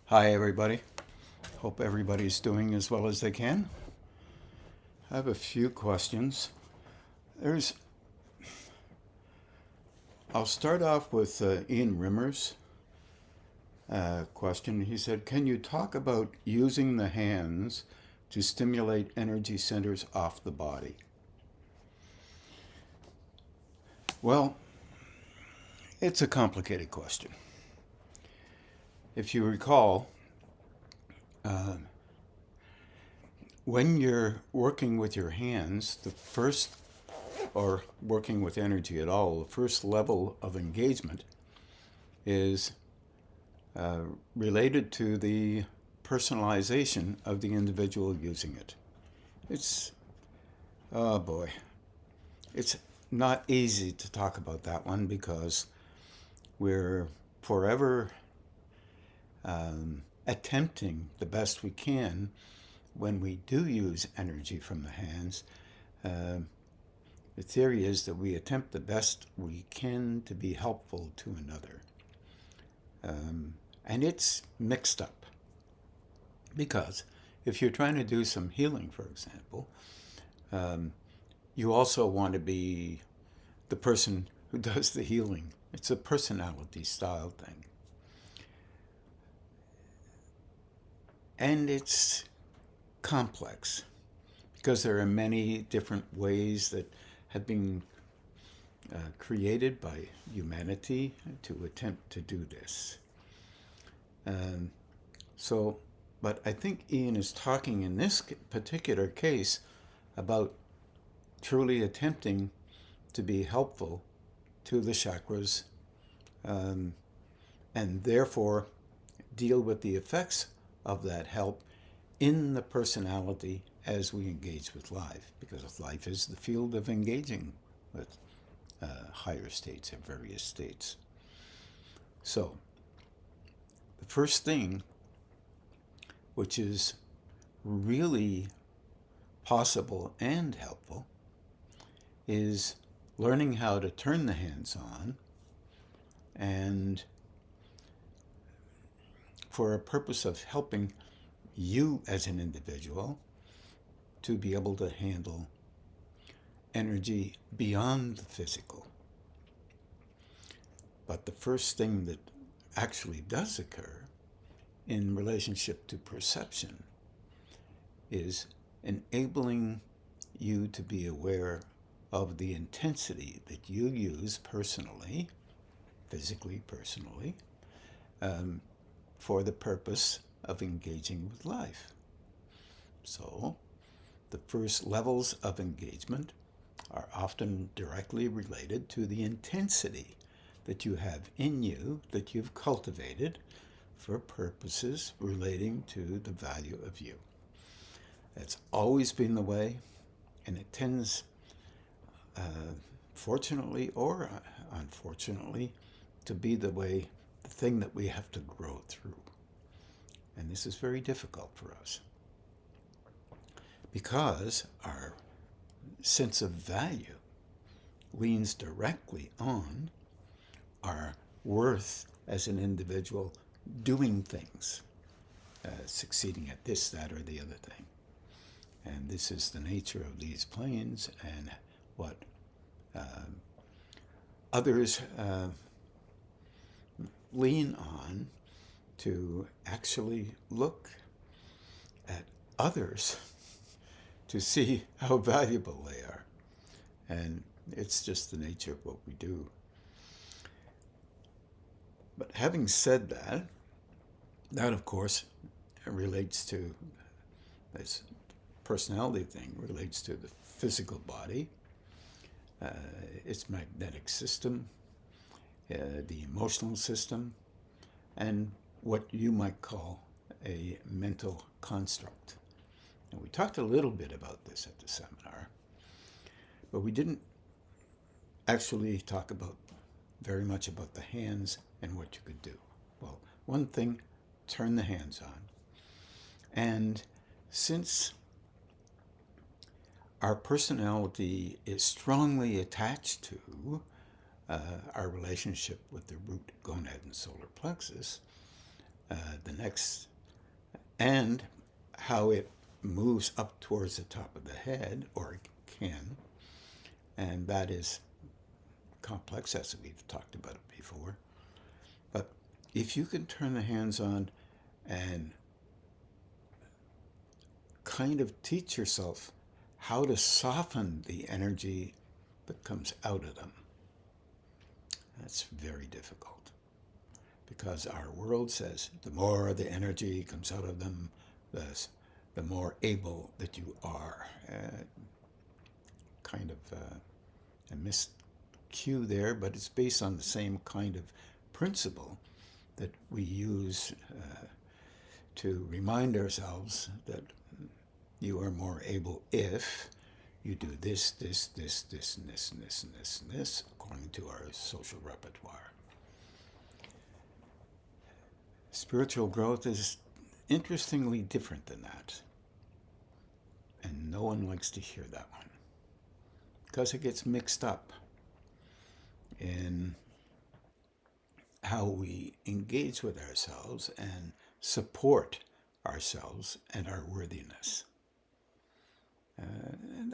Hi everybody. Hope everybody's doing as well as they can. I have a few questions. I'll start off with Ian Rimmer's question. He said, can you talk about using the hands to stimulate energy centers off the body? Well, it's a complicated question. If you recall, when you're working with your hands, or working with energy at all, the first level of engagement is related to the personalization of the individual using it. Oh boy, it's not easy to talk about that one because we're forever attempting the best we can when we do use energy from the hands. The theory is that we attempt the best we can to be helpful to another. And it's mixed up. Because if you're trying to do some healing, for example, you also want to be the person who does the healing. It's a personality style thing. And it's complex because there are many different ways that have been created by humanity to attempt to do this. But I think Ian is talking in this particular case about truly attempting to be helpful to the chakras and therefore deal with the effects of that help in the personality as we engage with life, because life is the field of engaging with higher states and various states. So the first thing, which is really possible and helpful, is learning how to turn the hands on and for a purpose of helping you as an individual to be able to handle energy beyond the physical. But the first thing that actually does occur in relationship to perception is enabling you to be aware of the intensity that you use personally, physically personally, for the purpose of engaging with life. So the first levels of engagement are often directly related to the intensity that you have in you, that you've cultivated for purposes relating to the value of you. That's always been the way, and it tends, fortunately or unfortunately, to be the thing that we have to grow through. And this is very difficult for us because our sense of value leans directly on our worth as an individual doing things, succeeding at this, that, or the other thing. And this is the nature of these planes and what others lean on to actually look at others to see how valuable they are. And it's just the nature of what we do. But having said that, that of course relates to, this personality thing relates to the physical body, its magnetic system, the emotional system, and what you might call a mental construct. And we talked a little bit about this at the seminar, but we didn't actually talk very much about the hands and what you could do. Well, one thing, turn the hands on. And since our personality is strongly attached to our relationship with the root gonad and solar plexus, the next, and how it moves up towards the top of the head, or it can, and that is complex, as we've talked about it before. But if you can turn the hands on and kind of teach yourself how to soften the energy that comes out of them, that's very difficult, because our world says the more the energy comes out of them, the more able that you are. Kind of a miscue there, but it's based on the same kind of principle that we use to remind ourselves that you are more able if you do this, this, this, this, and this, and this, and this, and this, according to our social repertoire. Spiritual growth is interestingly different than that. And no one likes to hear that one, because it gets mixed up in how we engage with ourselves and support ourselves and our worthiness. And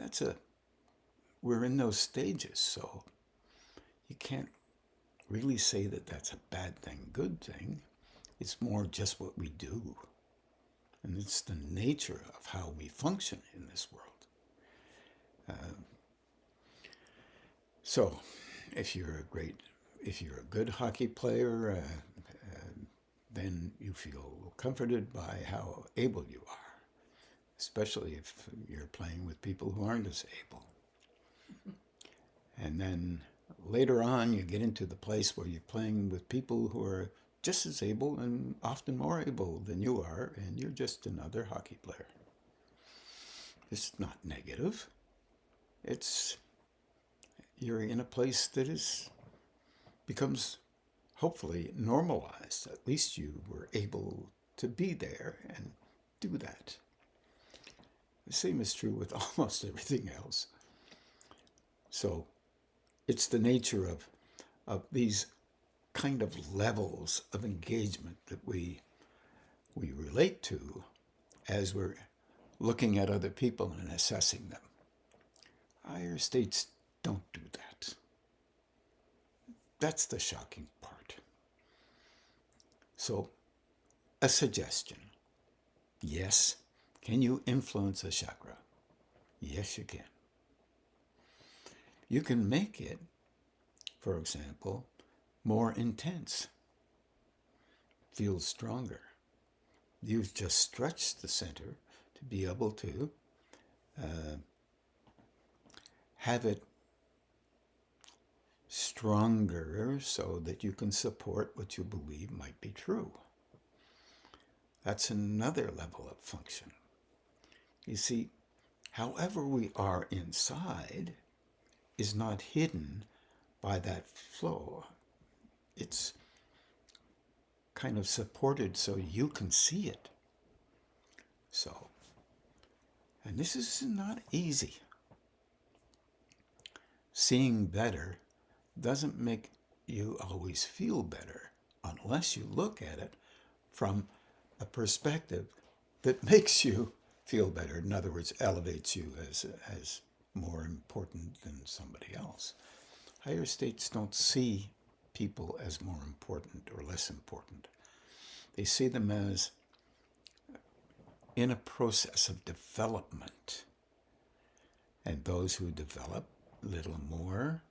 we're in those stages, so you can't really say that that's a bad thing, good thing. It's more just what we do. And it's the nature of how we function in this world. So, if you're a good hockey player, then you feel comforted by how able you are, especially if you're playing with people who aren't as able. And then later on, you get into the place where you're playing with people who are just as able and often more able than you are, and you're just another hockey player. It's not negative. You're in a place that becomes hopefully normalized. At least you were able to be there and do that. The same is true with almost everything else. So it's the nature of these kind of levels of engagement that we relate to as we're looking at other people and assessing them. Higher states don't do that. That's the shocking part. So, a suggestion. Yes, can you influence a chakra? Yes, you can. You can make it, for example, more intense. Feel stronger. You've just stretched the center to be able to have it stronger so that you can support what you believe might be true. That's another level of function. You see, however we are inside is not hidden by that flow. It's kind of supported so you can see it. So, and this is not easy. Seeing better doesn't make you always feel better unless you look at it from a perspective that makes you feel better. In other words, elevates you as more important than somebody else. Higher states don't see people as more important or less important. They see them as in a process of development. And those who develop a little more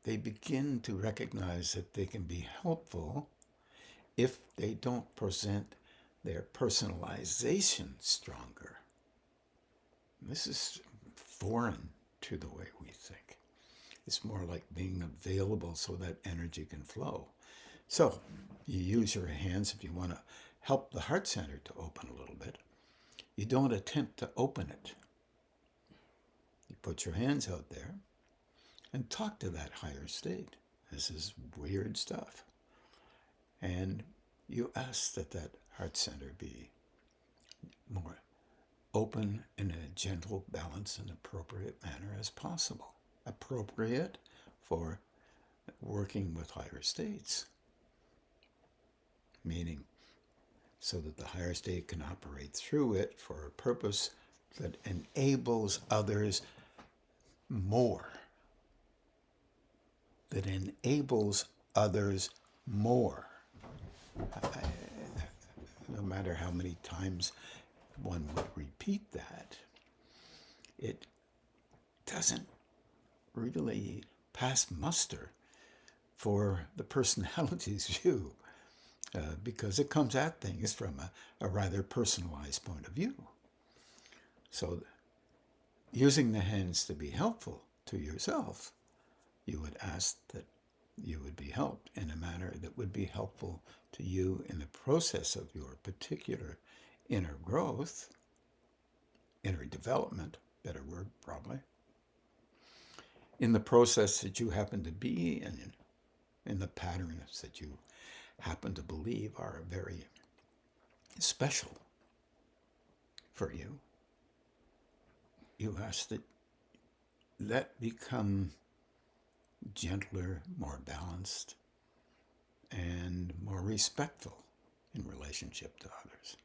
they begin to recognize that they can be helpful if they don't present their personalization stronger. This is foreign to the way we think. It's more like being available so that energy can flow. So you use your hands if you want to help the heart center to open a little bit. You don't attempt to open it. You put your hands out there and talk to that higher state. This is weird stuff. And you ask that heart center be more open in a gentle, balanced, and appropriate manner as possible. Appropriate for working with higher states. meaning so that the higher state can operate through it for a purpose that enables others more. That enables others more. No matter how many times one would repeat that, it doesn't really pass muster for the personality's view, because it comes at things from a rather personalized point of view. So using the hands to be helpful to yourself, you would ask that you would be helped in a manner that would be helpful to you in the process of your particular inner growth, inner development, better word probably, in the process that you happen to be in the patterns that you happen to believe are very special for you. You ask that become gentler, more balanced, and more respectful in relationship to others,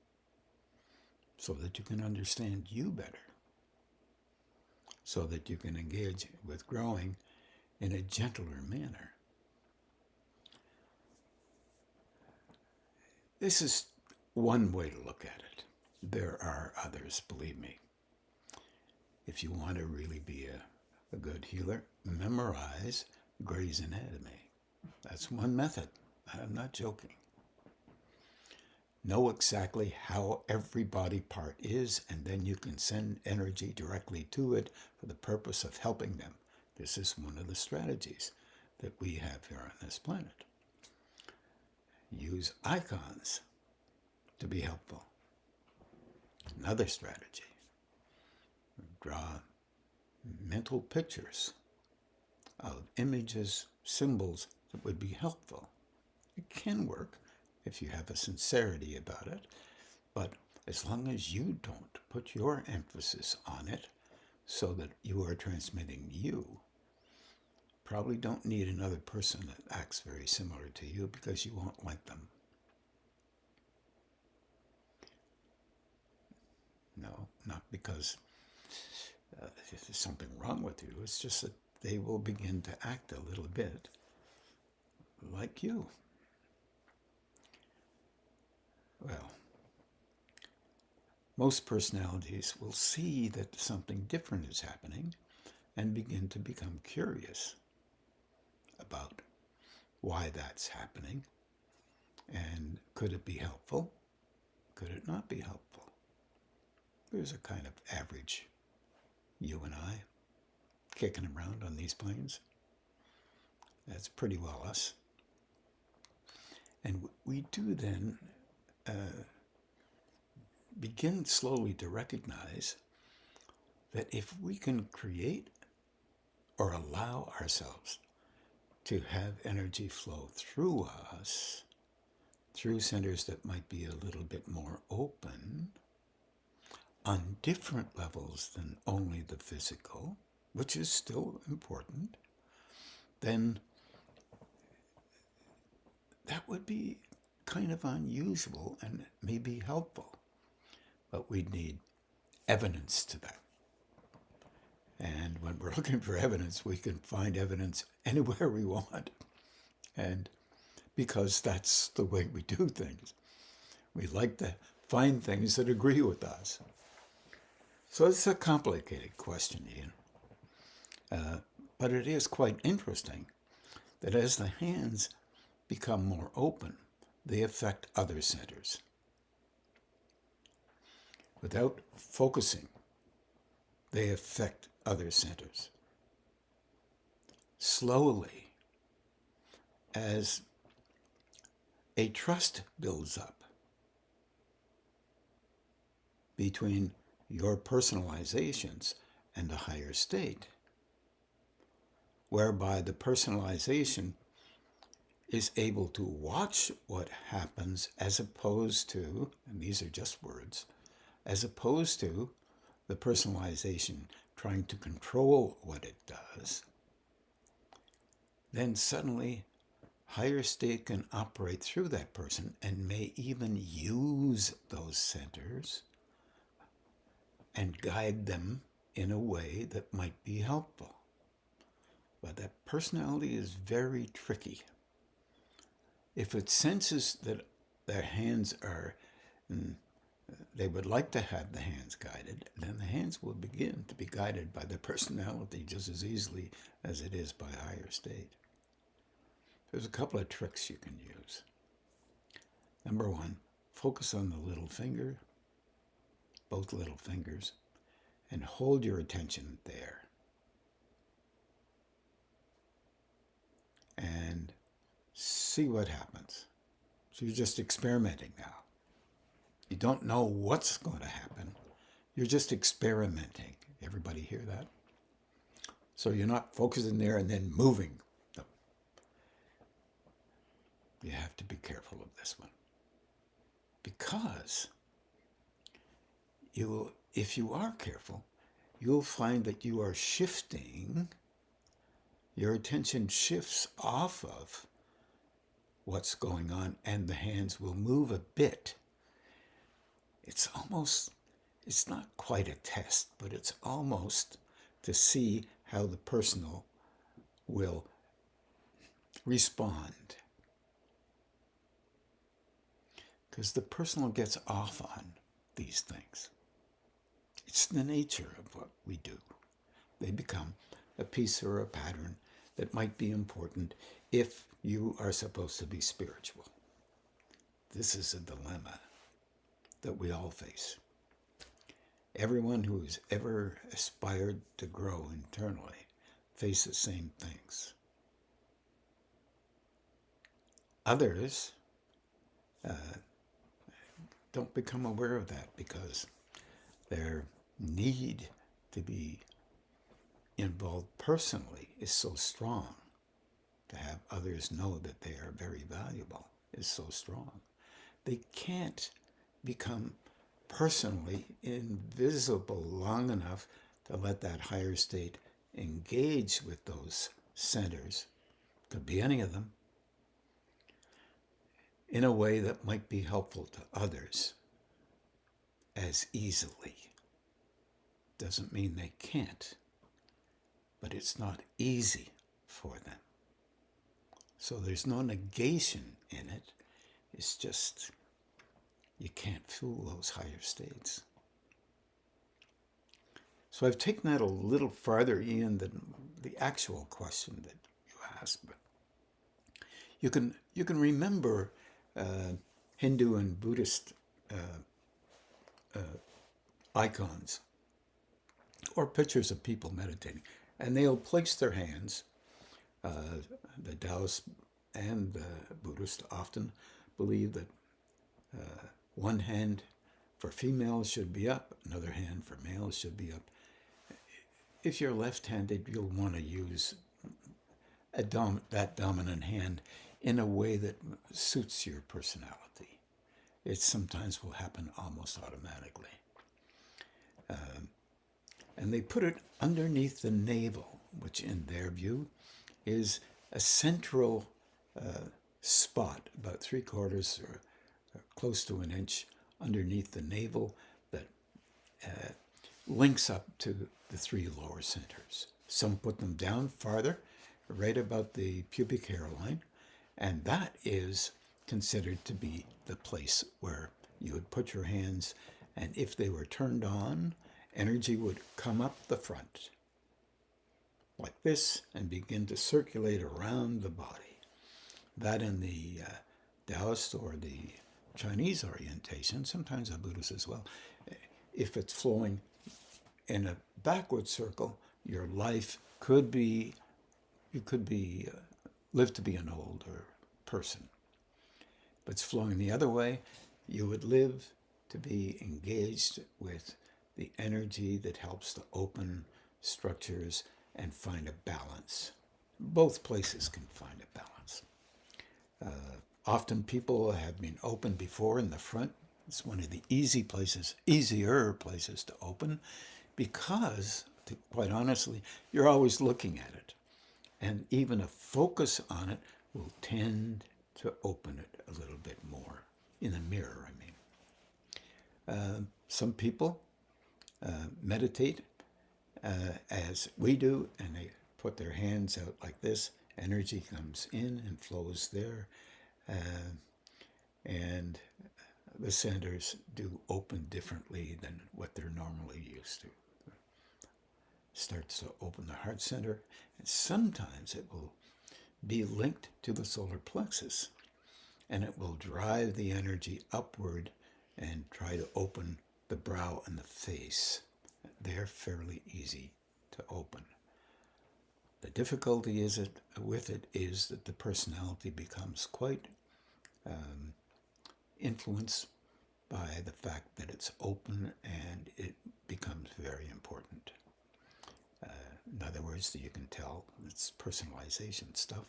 so that you can understand you better, so that you can engage with growing in a gentler manner. This is one way to look at it. There are others, believe me. If you want to really be a good healer, memorize Gray's Anatomy. That's one method. I'm not joking. Know exactly how every body part is, and then you can send energy directly to it for the purpose of helping them. This is one of the strategies that we have here on this planet. Use icons to be helpful. Another strategy. Draw mental pictures of images, symbols that would be helpful. It can work if you have a sincerity about it, but as long as you don't put your emphasis on it so that you are transmitting you, probably don't need another person that acts very similar to you, because you won't like them. No, not because there's something wrong with you. It's just that they will begin to act a little bit like you. Well, most personalities will see that something different is happening and begin to become curious about why that's happening, and could it be helpful? Could it not be helpful? There's a kind of average you and I kicking around on these planes. That's pretty well us. And we do then begin slowly to recognize that if we can create or allow ourselves to have energy flow through us, through centers that might be a little bit more open, on different levels than only the physical, which is still important, then that would be kind of unusual and maybe helpful. But we'd need evidence to that. And when we're looking for evidence, we can find evidence anywhere we want. And because that's the way we do things, we like to find things that agree with us. So it's a complicated question, Ian. But it is quite interesting that as the hands become more open, they affect other centers. Without focusing, they affect other centers. Slowly, as a trust builds up between your personalizations and a higher state, whereby the personalization is able to watch what happens as opposed to, and these are just words, as opposed to the personalization trying to control what it does, then suddenly higher state can operate through that person and may even use those centers and guide them in a way that might be helpful. But that personality is very tricky. If it senses that their hands are, they would like to have the hands guided, then the hands will begin to be guided by the personality just as easily as it is by higher state. There's a couple of tricks you can use. Number one, focus on the little finger, both little fingers, and hold your attention there. And see what happens. So you're just experimenting now. You don't know what's going to happen. You're just experimenting. Everybody hear that? So you're not focusing there and then moving them. You have to be careful of this one. Because if you are careful, you'll find that you are shifting, your attention shifts off of what's going on, and the hands will move a bit. It's not quite a test, but it's almost to see how the personal will respond. Because the personal gets off on these things. It's the nature of what we do. They become a piece or a pattern that might be important if you are supposed to be spiritual. This is a dilemma that we all face. Everyone who has ever aspired to grow internally faces the same things. Others don't become aware of that because their need to be involved personally is so strong. To have others know that they are very valuable is so strong. They can't become personally invisible long enough to let that higher state engage with those centers, could be any of them, in a way that might be helpful to others as easily. Doesn't mean they can't, but it's not easy for them. So there's no negation in it. It's just you can't fool those higher states. So I've taken that a little farther, Ian, than the actual question that you asked. But you can remember Hindu and Buddhist icons or pictures of people meditating, and they'll place their hands. The Taoists and the Buddhists often believe that one hand for females should be up, another hand for males should be up. If you're left-handed, you'll want to use that dominant hand in a way that suits your personality. It sometimes will happen almost automatically. And they put it underneath the navel, which in their view is a central spot, about 3/4 or close to an inch underneath the navel that links up to the 3 lower centers. Some put them down farther, right about the pubic hairline, and that is considered to be the place where you would put your hands, and if they were turned on, energy would come up the front like this and begin to circulate around the body. That in the Taoist or the Chinese orientation, sometimes the Buddhist as well, if it's flowing in a backward circle, your life could be, you could be, live to be an older person. If it's flowing the other way, you would live to be engaged with the energy that helps to open structures and find a balance. Both places can find a balance. Often people have been open before in the front. It's one of the easier places to open because, quite honestly, you're always looking at it. And even a focus on it will tend to open it a little bit more. In a mirror, I mean. Some people meditate as we do, and they put their hands out like this. Energy comes in and flows there. And the centers do open differently than what they're normally used to. Starts to open the heart center, and sometimes it will be linked to the solar plexus, and it will drive the energy upward and try to open the brow and the face. They're fairly easy to open. The difficulty with it is that the personality becomes quite influenced by the fact that it's open, and it becomes very important. In other words, you can tell it's personalization stuff,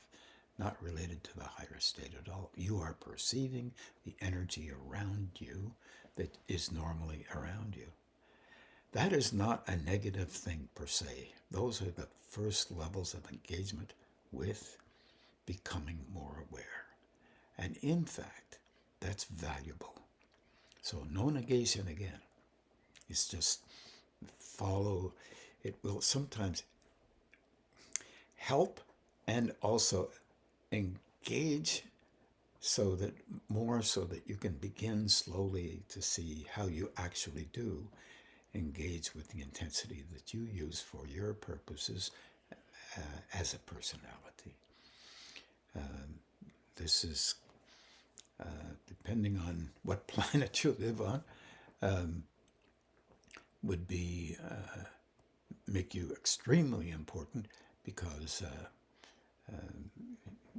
not related to the higher state at all. You are perceiving the energy around you that is normally around you. That is not a negative thing per se. Those are the first levels of engagement with becoming more aware. And in fact, that's valuable. So no negation again. It's just follow. It will sometimes help and also engage so that you can begin slowly to see how you actually do engage with the intensity that you use for your purposes as a personality. This is depending on what planet you live on, would be make you extremely important, because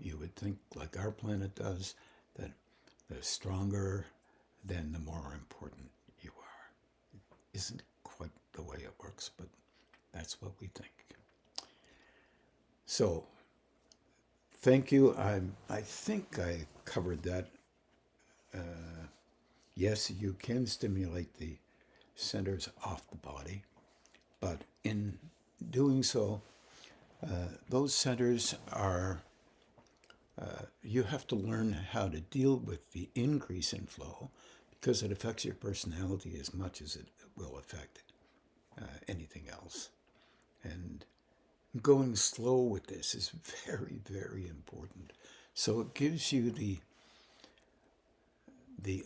you would think, like our planet does, that the stronger, then the more important you are. It isn't quite the way it works, but that's what we think. So, thank you. I think I covered that. Yes, you can stimulate the centers off the body, but in doing so, those centers are, you have to learn how to deal with the increase in flow, because it affects your personality as much as it will affect anything else. And going slow with this is very, very important. So it gives you the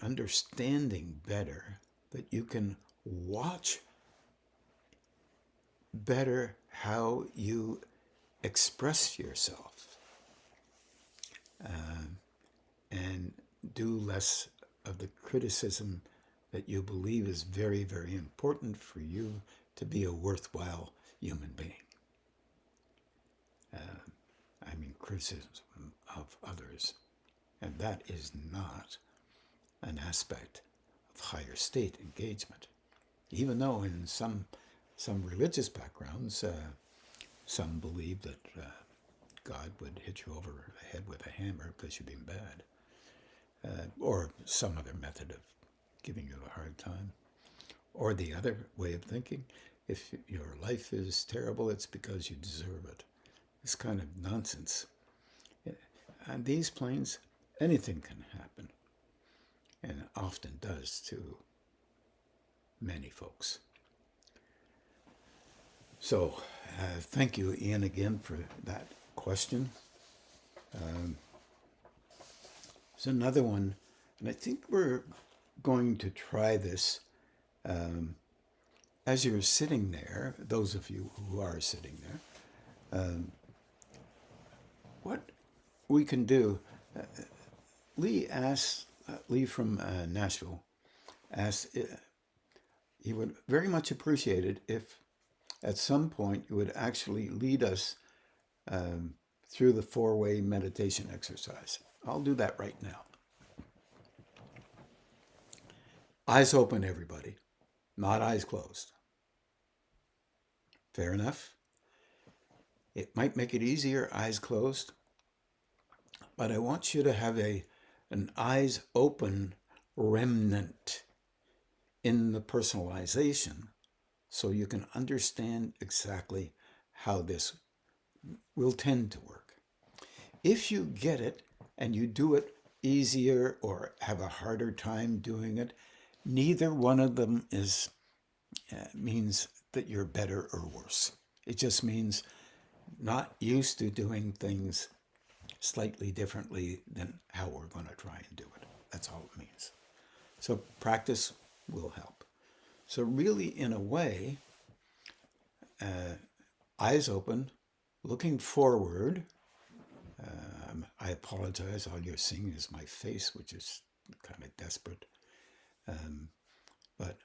understanding better that you can watch better how you express yourself, and do less of the criticism that you believe is very, very important for you to be a worthwhile human being. I mean, criticism of others. And that is not an aspect of higher state engagement. Even though in some religious backgrounds, some believe that God would hit you over the head with a hammer because you've been bad, or some other method of giving you a hard time. Or the other way of thinking, if your life is terrible, it's because you deserve it. This kind of nonsense. On these planes, anything can happen, and often does to many folks. So, thank you, Ian, again for that question. There's another one, and I think we're going to try this as you're sitting there, those of you who are sitting there. What we can do, Lee from Nashville asked, he would very much appreciate it if at some point you would actually lead us through the 4-way meditation exercise. I'll do that right now. Eyes open, everybody, not eyes closed. Fair enough? It might make it easier, eyes closed, but I want you to have an eyes open remnant in the personalization so you can understand exactly how this will tend to work. If you get it and you do it easier or have a harder time doing it, neither one of them means that you're better or worse. It just means not used to doing things slightly differently than how we're going to try and do it. That's all it means. So practice will help. So really, in a way, eyes open, looking forward. I apologize. All you're seeing is my face, which is kind of desperate. But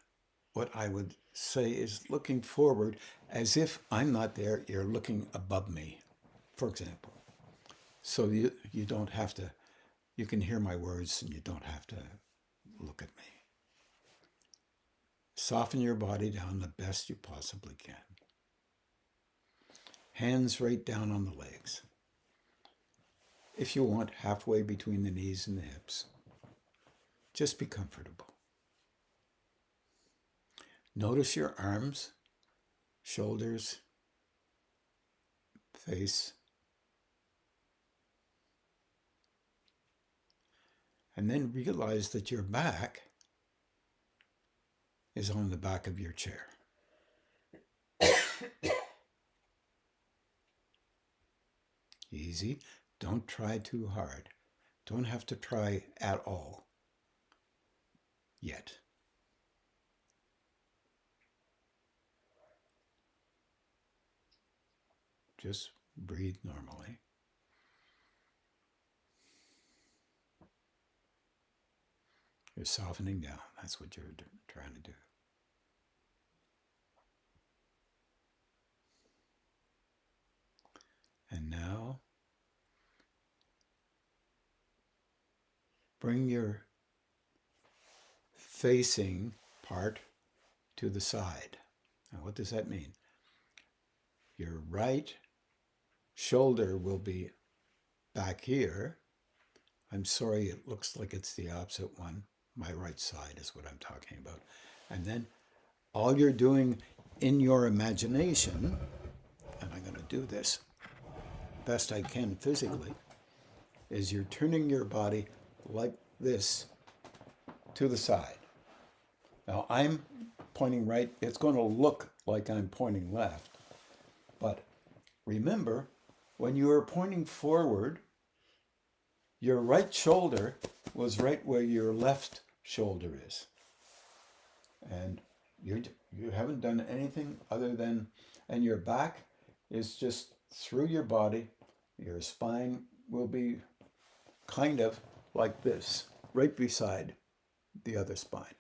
what I would say is looking forward as if I'm not there, you're looking above me, for example. So you don't have to, you can hear my words and you don't have to look at me. Soften your body down the best you possibly can. Hands right down on the legs. If you want, halfway between the knees and the hips. Just be comfortable. Notice your arms, shoulders, face. And then realize that your back is on the back of your chair. Easy. Don't try too hard. Don't have to try at all yet. Just breathe normally. You're softening down. That's what you're trying to do. And now, bring your facing part to the side. Now, what does that mean? Your right shoulder will be back here. I'm sorry, it looks like it's the opposite one. My right side is what I'm talking about. And then all you're doing in your imagination, and I'm going to do this best I can physically, is you're turning your body like this to the side. Now I'm pointing right. It's going to look like I'm pointing left. But remember, when you are pointing forward, your right shoulder was right where your left shoulder is. And you haven't done anything other than, and your back is just through your body. Your spine will be kind of like this, right beside the other spine.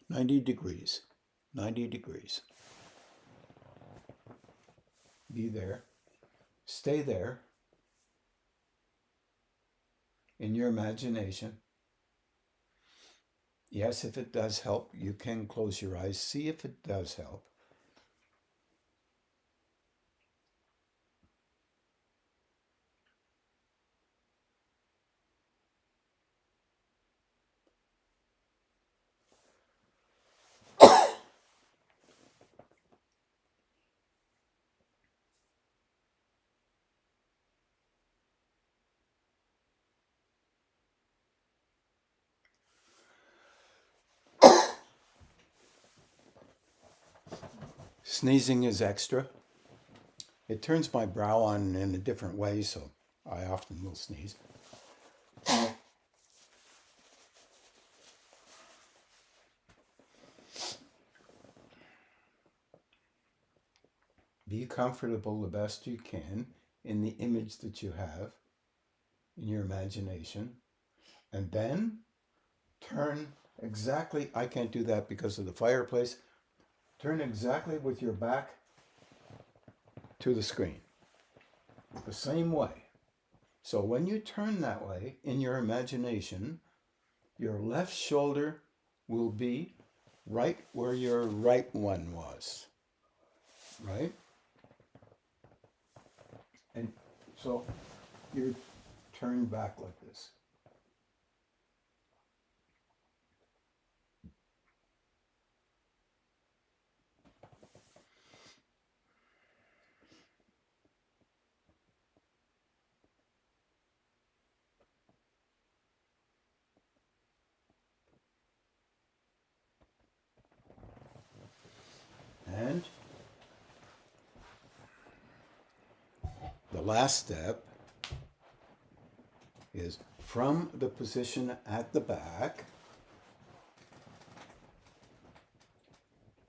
90 degrees. 90 degrees. Be there. Stay there in your imagination. Yes, if it does help, you can close your eyes. See if it does help. Sneezing is extra. It turns my brow on in a different way, so I often will sneeze. Be comfortable the best you can in the image that you have in your imagination. And then turn exactly, I can't do that because of the fireplace, turn exactly with your back to the screen. The same way. So when you turn that way in your imagination, your left shoulder will be right where your right one was. Right? And so you're turned back like this. the last step is from the position at the back,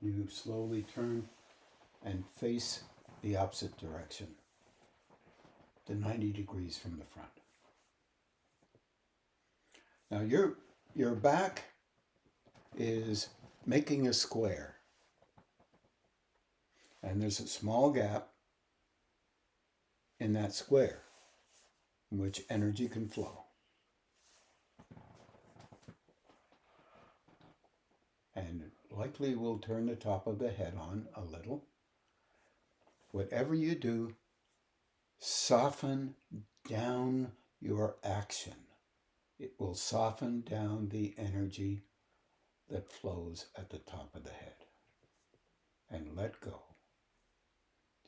you slowly turn and face the opposite direction, to 90 degrees from the front. Now your back is making a square, and there's a small gap in that square in which energy can flow. And likely will turn the top of the head on a little. Whatever you do, soften down your action. It will soften down the energy that flows at the top of the head. And let go.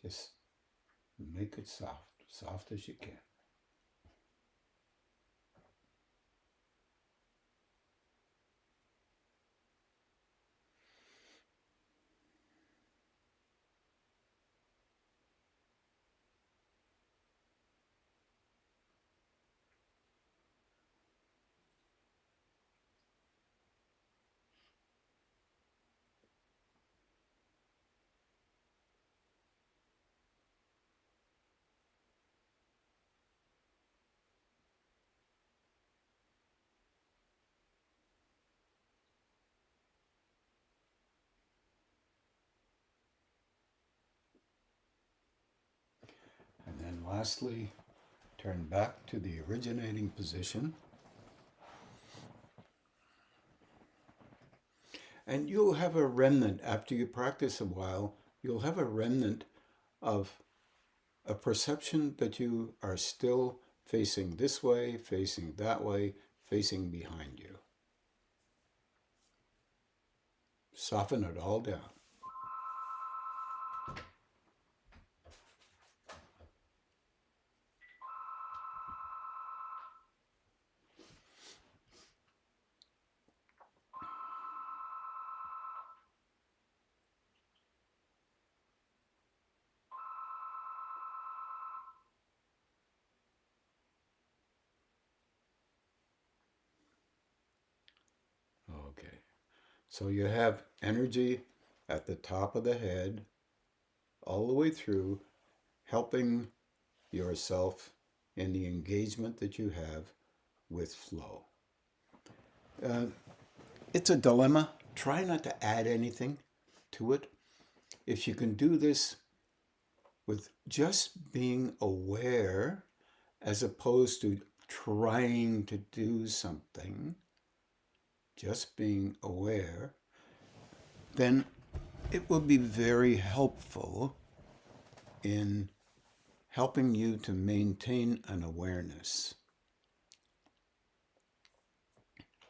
Just make it soft as you can. And then lastly, turn back to the originating position. And you'll have a remnant, after you practice a while, you'll have a remnant of a perception that you are still facing this way, facing that way, facing behind you. Soften it all down. Okay, so you have energy at the top of the head, all the way through, helping yourself in the engagement that you have with flow. It's a dilemma. Try not to add anything to it. If you can do this with just being aware as opposed to trying to do something, just being aware, then it will be very helpful in helping you to maintain an awareness.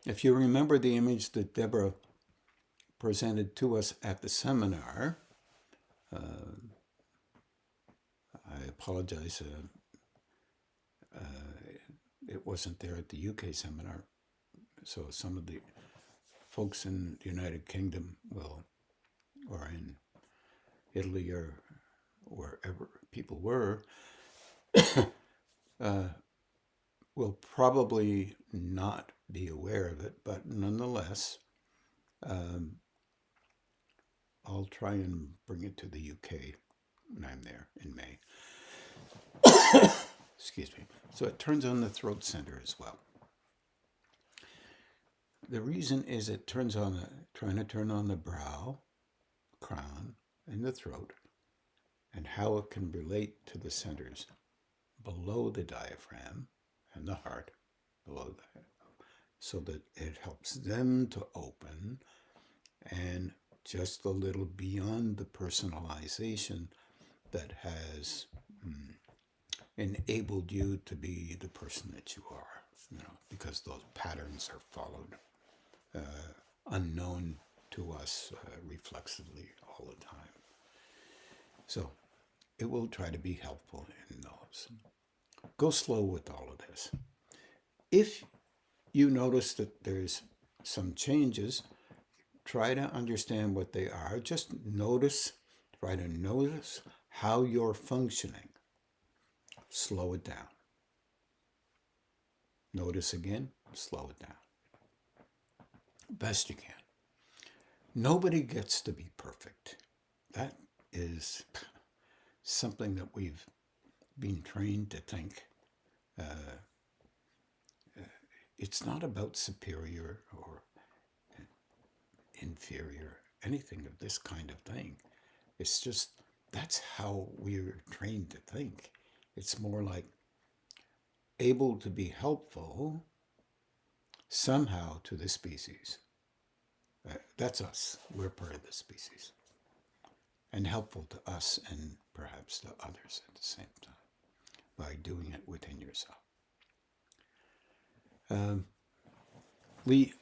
If you remember the image that Deborah presented to us at the seminar, I apologize, it wasn't there at the UK seminar, so some of the folks in the United Kingdom will, or in Italy or wherever people were, will probably not be aware of it, but nonetheless, I'll try and bring it to the UK when I'm there in May. Excuse me. So it turns on the throat center as well. The reason is it turns on trying to turn on the brow, crown, and the throat, and how it can relate to the centers below the diaphragm and the heart, below the head, so that it helps them to open, and just a little beyond the personalization that has enabled you to be the person that you are, because those patterns are followed unknown to us reflexively all the time. So it will try to be helpful in those. Go slow with all of this. If you notice that there's some changes, try to understand what they are. Just try to notice how you're functioning. slow it down. Notice again, slow it down. Best you can. Nobody gets to be perfect. That is something that we've been trained to think. It's not about superior or inferior, anything of this kind of thing. It's just, that's how we're trained to think. It's more like able to be helpful somehow to the species. That's us. We're part of the species. And helpful to us and perhaps to others at the same time by doing it within yourself. Lee,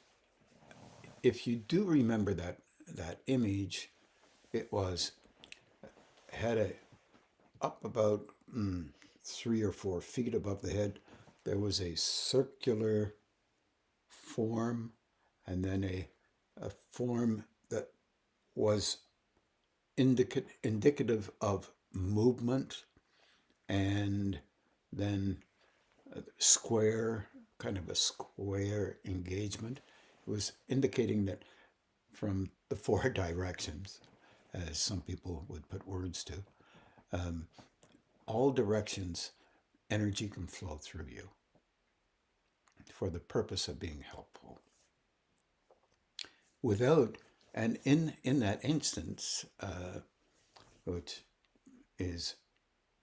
if you do remember that image, it had a up about 3 or 4 feet above the head. There was a circular form, and then a form that was indicative of movement, and then kind of a square engagement. It was indicating that from the 4 directions, as some people would put words to, all directions, energy can flow through you for the purpose of being helpful. Without, and in that instance, which is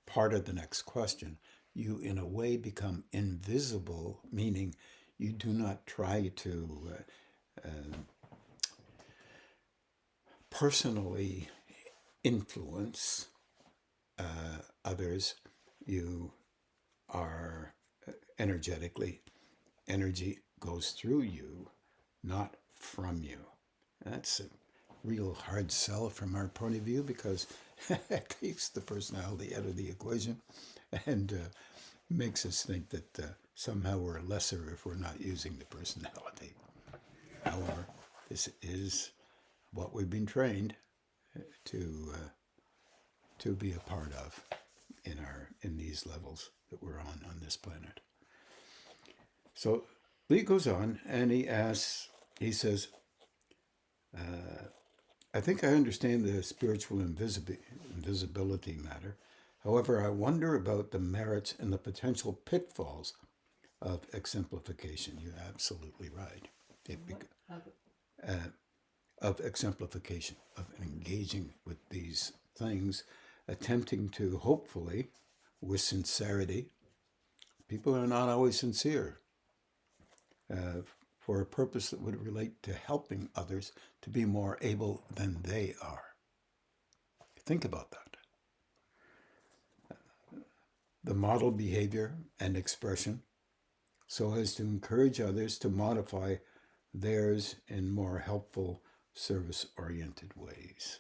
part of the next question, you in a way become invisible, meaning you do not try to personally influence others. You are energetically, energy goes through you, not from you. That's a real hard sell from our point of view, because it takes the personality out of the equation and makes us think that somehow we're lesser if we're not using the personality. However, this is what we've been trained to be a part of in these levels that we're on this planet. So Lee goes on and he says, I think I understand the spiritual invisibility matter. However, I wonder about the merits and the potential pitfalls of exemplification. You're absolutely right. Of exemplification, of engaging with these things, attempting to, hopefully, with sincerity. People are not always sincere for a purpose that would relate to helping others to be more able than they are. Think about that. The model behavior and expression so as to encourage others to modify theirs in more helpful, service-oriented ways.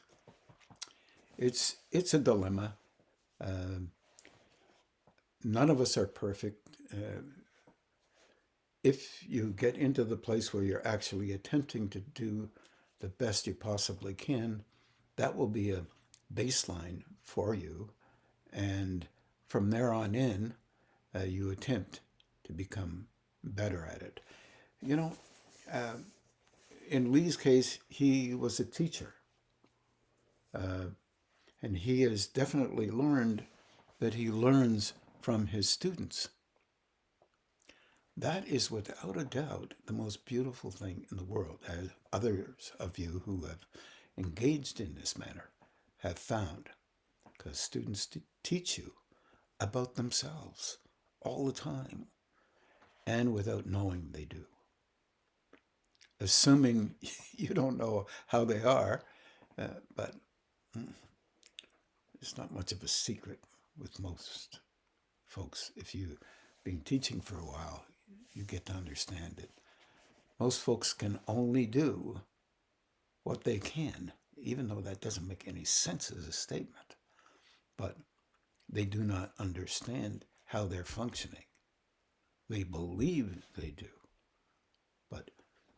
It's a dilemma. None of us are perfect. If you get into the place where you're actually attempting to do the best you possibly can, that will be a baseline for you. And from there on in, you attempt to become better at it. You know, in Lee's case, he was a teacher. And he has definitely learned that he learns from his students. That is without a doubt the most beautiful thing in the world, as others of you who have engaged in this manner have found, because students teach you about themselves all the time, and without knowing they do. Assuming you don't know how they are, but it's not much of a secret with most folks. If you've been teaching for a while, you get to understand it. Most folks can only do what they can, even though that doesn't make any sense as a statement. But they do not understand how they're functioning. They believe they do. But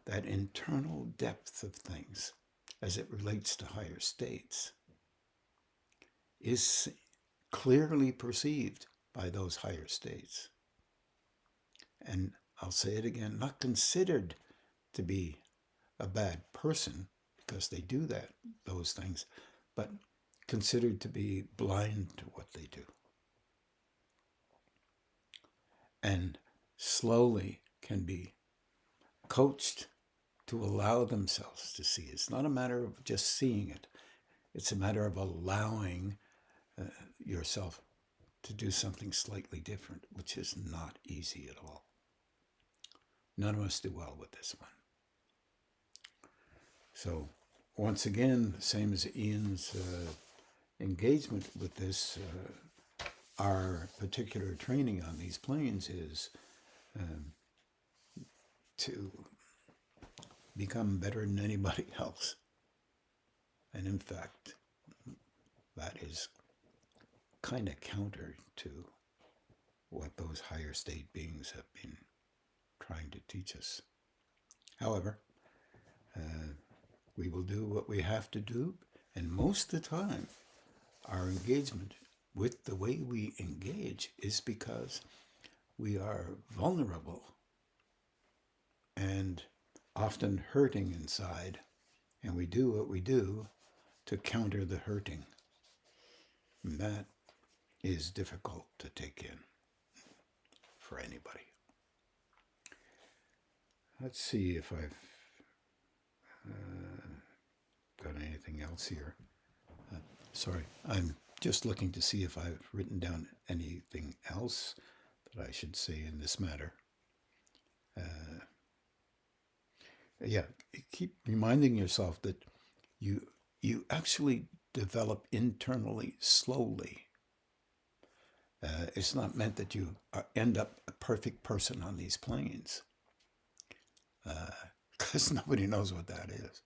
that internal depth of things, as it relates to higher states, is clearly perceived by those higher states. And I'll say it again, not considered to be a bad person because they do those things, but considered to be blind to what they do. And slowly can be coached to allow themselves to see. It's not a matter of just seeing it. It's a matter of allowing yourself to do something slightly different, which is not easy at all. None of us do well with this one. So once again, same as Ian's engagement with this, our particular training on these planes is to become better than anybody else. And in fact, that is kind of counter to what those higher state beings have been trying to teach us. However, we will do what we have to do, and most of the time, our engagement with the way we engage is because we are vulnerable and often hurting inside, and we do what we do to counter the hurting. And that is difficult to take in for anybody. Let's see if I've got anything else here. Sorry, I'm just looking to see if I've written down anything else that I should say in this matter. Keep reminding yourself that you actually develop internally slowly. It's not meant that you end up a perfect person on these planes, because nobody knows what that is.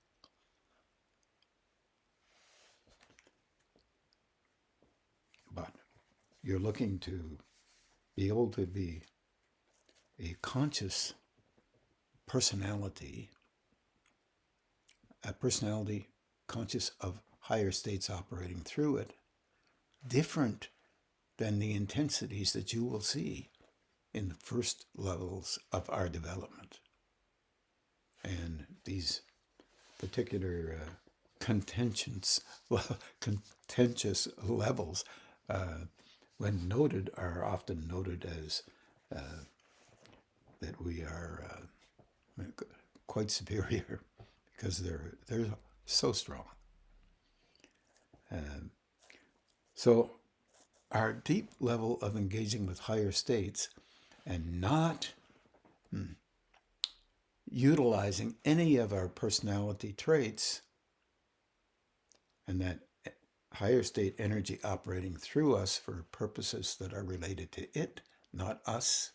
But you're looking to be able to be a conscious personality, a personality conscious of higher states operating through it, different than the intensities that you will see in the first levels of our development. And these particular contentious levels, when noted, are often noted as that we are quite superior because they're so strong. So our deep level of engaging with higher states and not utilizing any of our personality traits, and that higher state energy operating through us for purposes that are related to it, not us,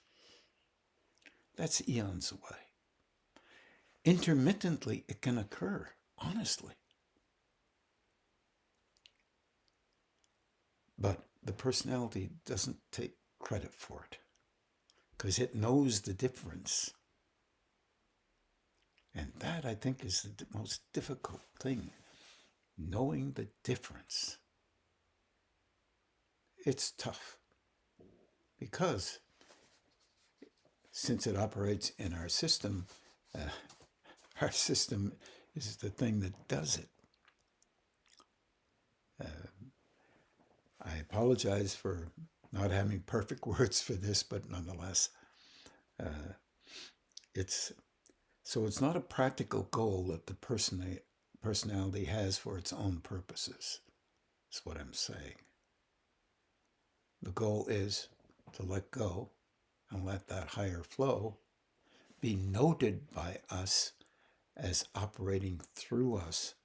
that's eons away. Intermittently, it can occur, honestly. But the personality doesn't take credit for it because it knows the difference. And that, I think, is the most difficult thing, knowing the difference. It's tough because since it operates in our system is the thing that does it. I apologize for not having perfect words for this, but nonetheless, it's not a practical goal that the personality has for its own purposes, is what I'm saying. The goal is to let go and let that higher flow be noted by us as operating through us,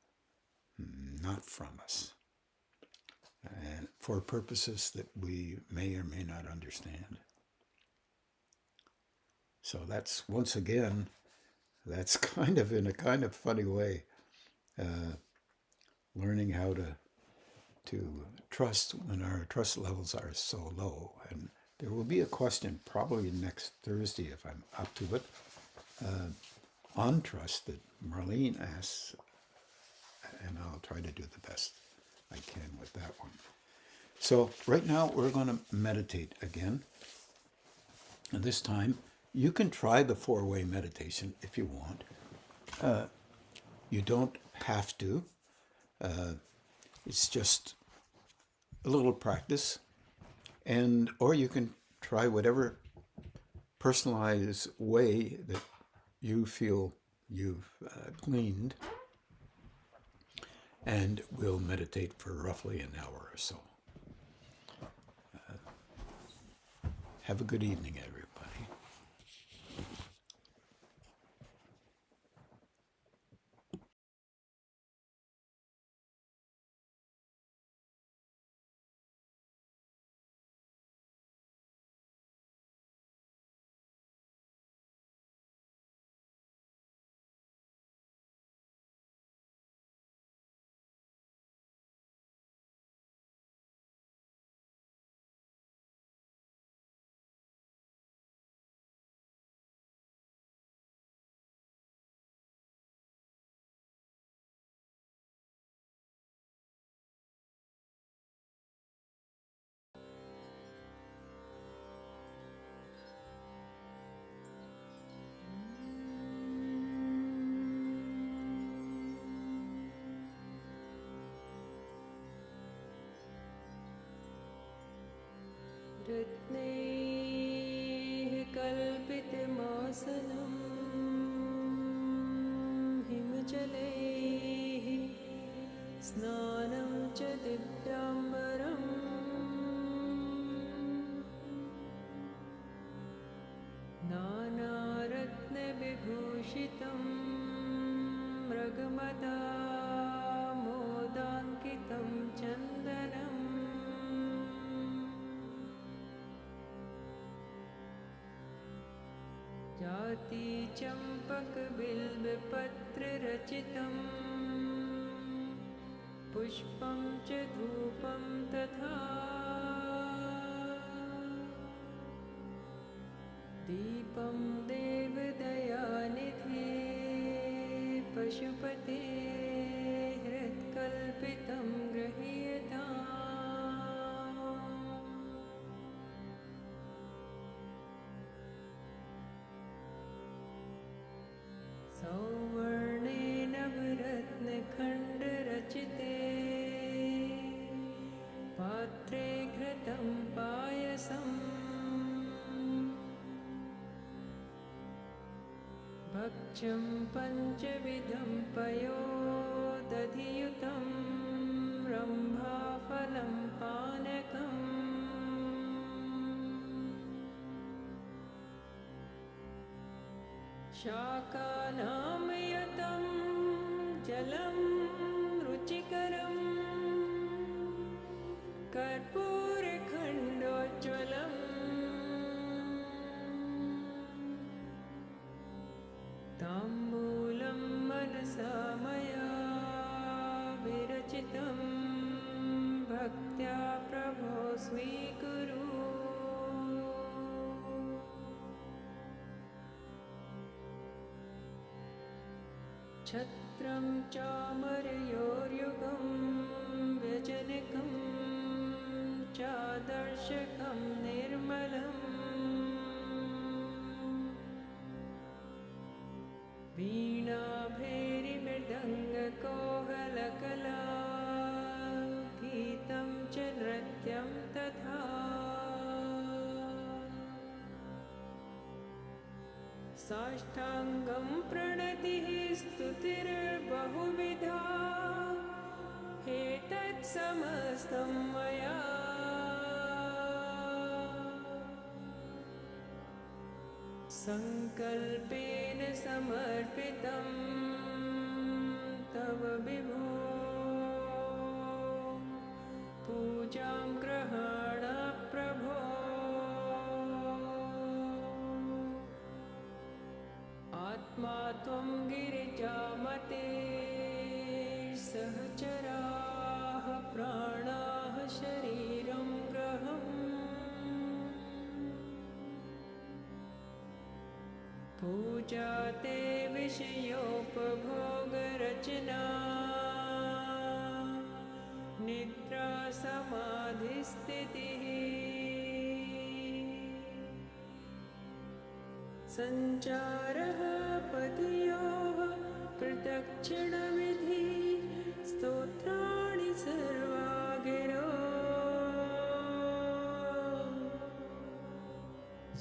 not from us, and for purposes that we may or may not understand. So that's, once again, that's kind of in a kind of funny way, learning how to trust when our trust levels are so low. And there will be a question probably next Thursday, if I'm up to it, on trust that Marlene asks, and I'll try to do the best I can with that one. So right now we're going to meditate again. And this time you can try the four-way meditation if you want. You don't have to. It's just a little practice. Or you can try whatever personalized way that you feel you've gleaned. And we'll meditate for roughly an hour or so. Have a good evening, everybody. रत्नैः कल्पितमासनं हिमजलैः स्नानं च दिव्याम्बरम् नानारत्नविभूषितं मृगमदा मोदाङ्कितं चन्दनम् जातिचम्पकबिल्वपत्ररचितं पुष्पं च धूपं तथा दीपं देवदयानिधे पशुपते हृत्कल्पितं गृह्यताम् सौवर्णेन रत्नखण्डरचिते पात्रे घृतं पायसम् भक्ष्यं पञ्चविधं पयोदधियुतं रम्भाफलं पानकम् शाकानां यतं जलं रुचिकरं कर्पूरखण्डोज्ज्वलम् ताम्बूलं मनसा मया विरचितं भक्त्या प्रभो स्वीकुरु छत्रं चामरयोर्युगं व्यजनकं चादर्शकं निर्मलम् वीणाभैरिमृदङ्गकोहलकला गीतं च नृत्यं तथा साष्टाङ्गं प्रणतिः स्तुतिर्बहुविधा एतत् समस्तं मया सङ्कल्पेन समर्पितं तव विभो पूजां ग्रहाण प्रभो आत्मा त्वं गिरिजामते सहचराः प्राणाः शरीरं ग्रहम् पूजा ते विषयोपभोगरचना निद्रा समाधि समाधिस्थितिः सञ्चारः पदयोः प्रदक्षिणविधि स्तोत्राणि सर्वा गिरो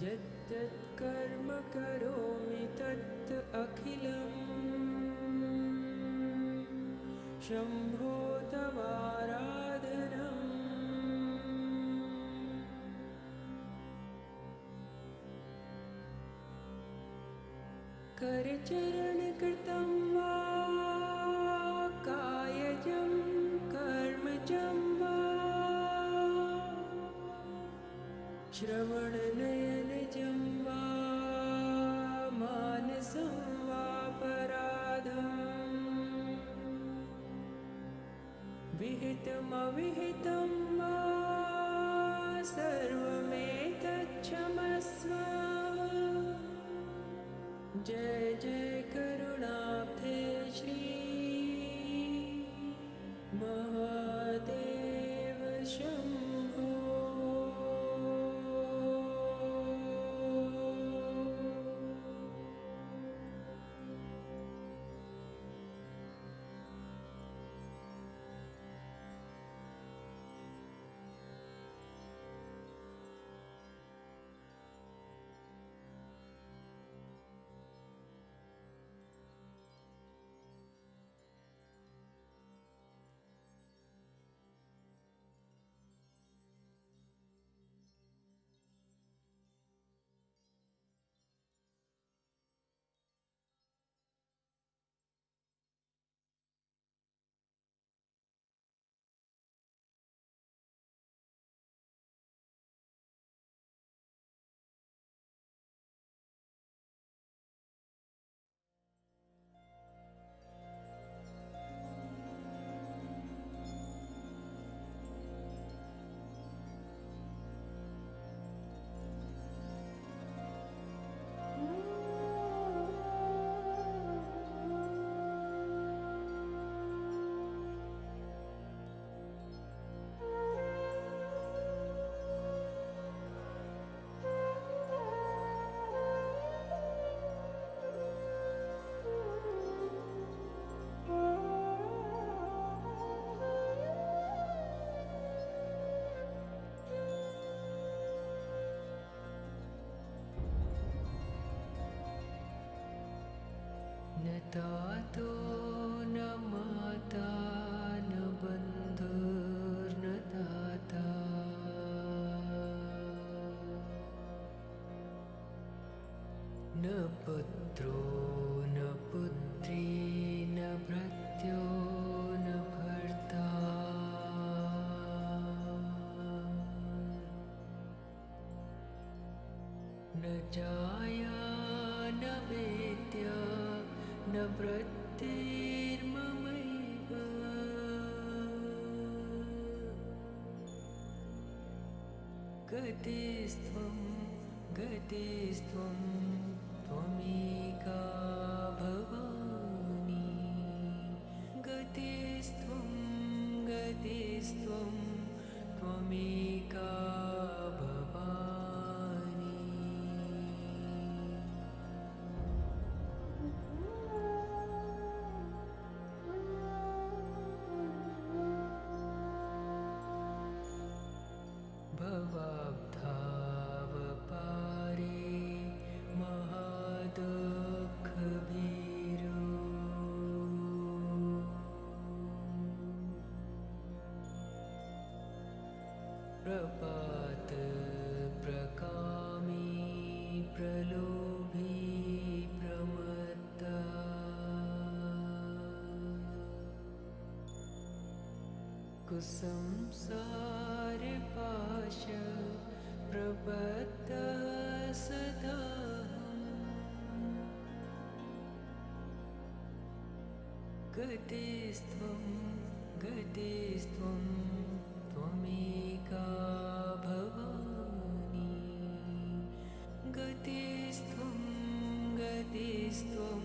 यत् कर्म करोमि तत् अखिलम् शम्भो तवाराधनम् करचरणकृतं वा कायजं कर्मजं वा श्रवणनयनजं वा मानसं वा पराधम् विहितमविहितं वा सर्वमेतच्छमस्व जय जय करुणाब्धे श्री महादेव शम्भो न तातो न माता न बन्धुर्न दाता न पुत्रो न पुत्री न भृत्यो न भर्ता न जाया न वेद्या न वृत्तिर्ममैव गतिस्त्वं गतिस्त्वं त्वमेका भवानी गतिस्त्वं गतिस्त्वं त्वमेका भवानी भवाब्धावपारे महादुःखभीरो प्रपात प्रकामी प्रलोभी प्रमत्ता कुसंसारपाश प्रबद्धः सदाहम् गतिस्त्वं गतिस्त्वं त्वमेका भवानी गतिस्त्वं गतिस्त्वं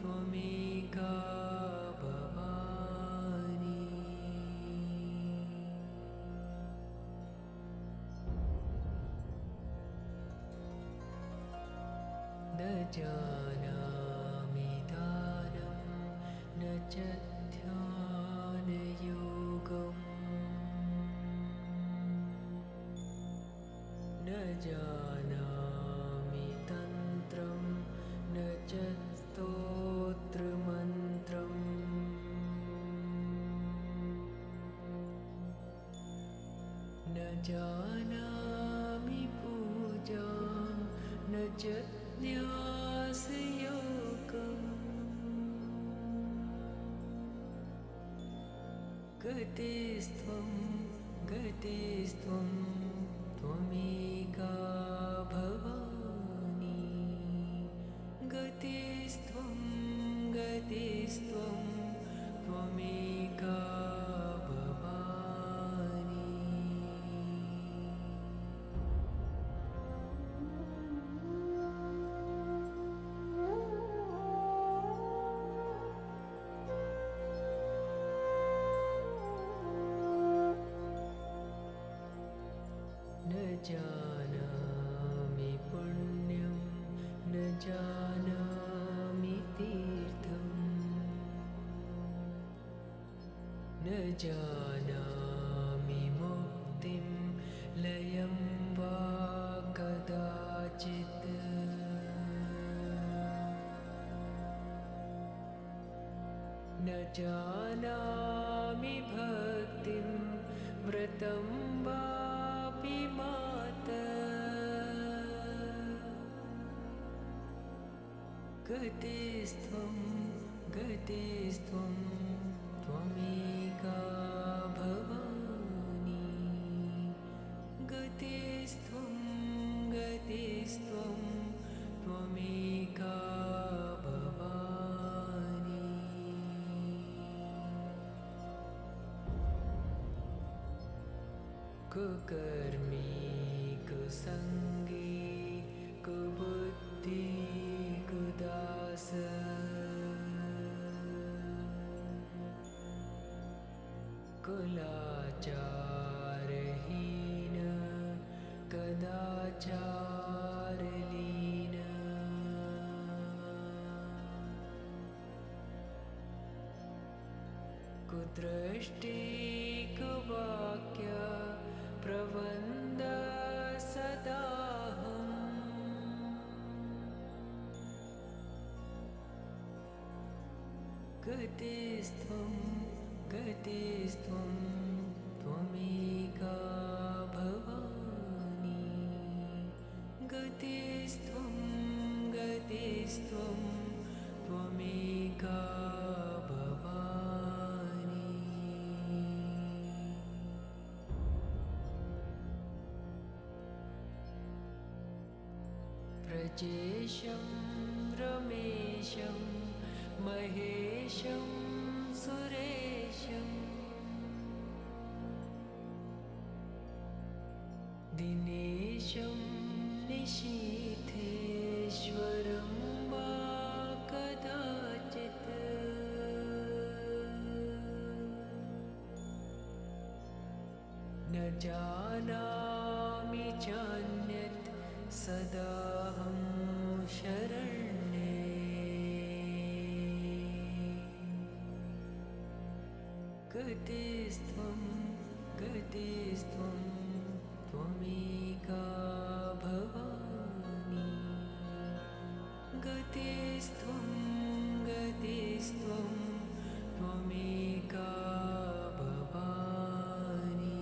त्वमेका भवानी जानामि दानं न च ध्यानयोगम् न जानामि तन्त्रं न च स्तोत्रमन्त्रम् न जानामि पूजां न च न्यासयोगम् गतिस्त्वं गतिस्त्वं त्वमेका भवानि गतिस्त्वं गतिस्त्वं त्वमेका भवानि न जानामि पुण्यं न जानामि तीर्थम् न जानामि मुक्तिं लयं वा कदाचित् न जानामि भक्तिं व्रतं वापि माता गतिस्त्वं गतिस्त्वं त्वमेका भवानि गतिस्त्वं गतिस्त्वं त्वमेका भवानि कुकर्मी कुसङ्गी कुबुद्धि कुदास कुलाचारहीन कदाचारलीन कुदृष्टि कुवाक्य प्रवन्द सदाहम् गतिस्त्वं गतिस्त्वं त्वमेका भवानि गतिस्त्वं गतिस्त्वं त्वमेका भवानि प्रजेशं रमेशं महेशं सुरेशं दिनेशं निशीथेश्वरं वा कदाचित् न जानामि चान्यत् सदाहं शरण्ये गतिस्त्वं गतिस्त्वं त्वमेका भवानि गतिस्त्वं गतिस्त्वं त्वमेका भवानि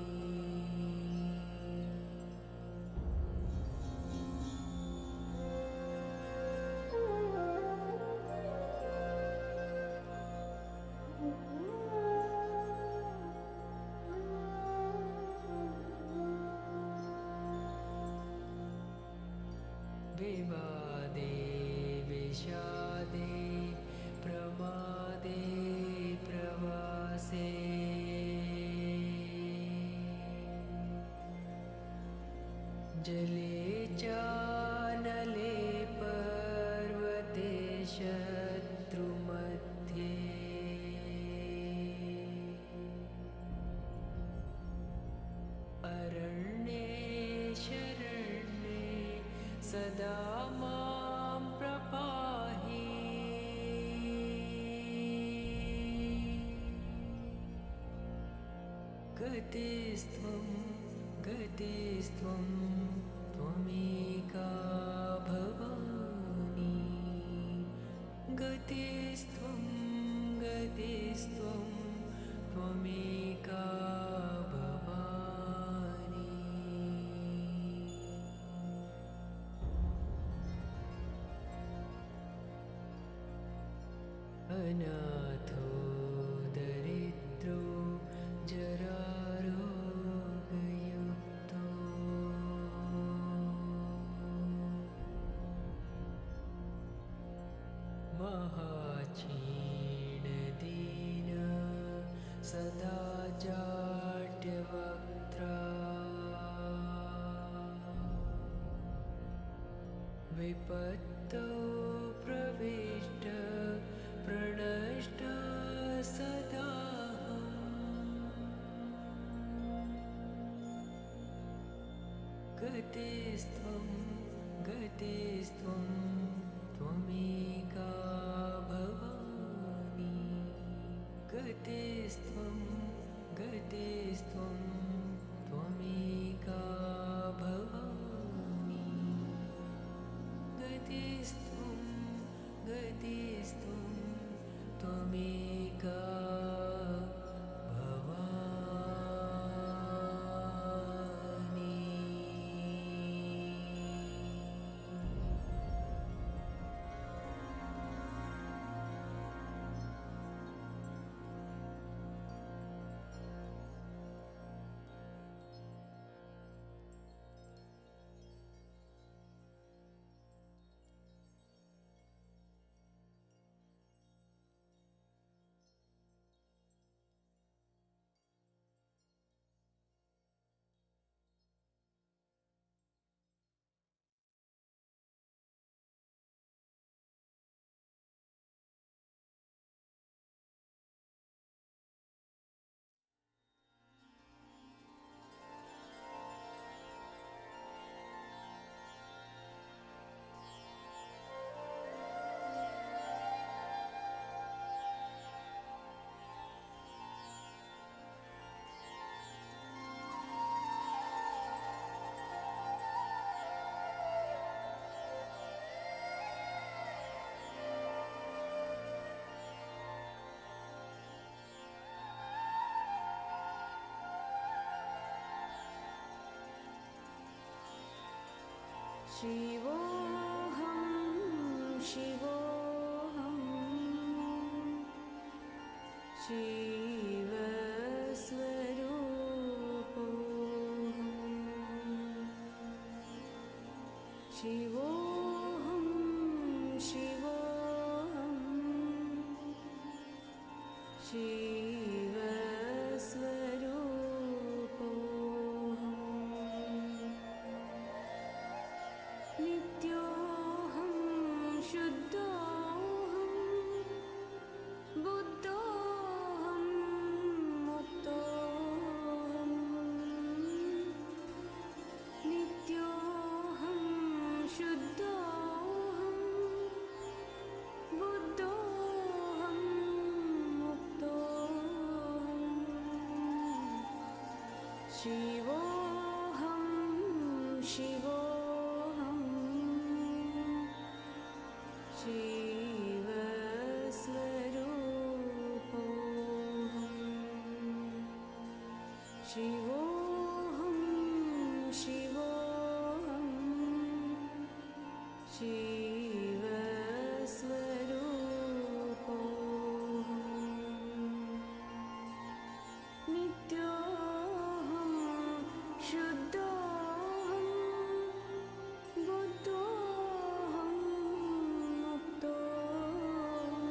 विवादे विषादे प्रमादे प्रवासे जले चानले पर्वते शत्रुमध्ये अरण्ये शरण्ये सदा मां प्रपा गतिस्त्वं गतिस्त्वं त्वमेका भवानी गतिस्त्वं गतिस्त्वं त्वमेका भवानी अनाथो दरिद्रो जरारोगयुक्तो महाक्षीणदीन सदा जाड्यवक्त्रा विपत्तौ प्रविष्ट प्रणष्ट सदाहम् गतिस्त्वं गतिस्त्वं त्वमेका भवानी गतिस्त्वं गतिस्त्वं त्वमेका भवानी गतिस्त्वं गतिस्त्वं त्वमेका शिवोऽहं शिवोऽहं शिवस्वरूपोऽहं शिवोऽहं शिवोऽहं शिवस्वरूपोऽहं नित्योऽहं शुद्धोऽहं बुद्धोऽहं मुक्तोऽहं नित्योऽहं शुद्धोऽहं बुद्धोऽहं मुक्तोऽहं शिवोऽहं शिवोऽहं शिवस्वरूपोऽहं शिवोऽहं शिवोऽहं शिवस्वरूपोऽहं नित्योऽहं शुद्धोऽहं बुद्धोऽहं मुक्तोऽहं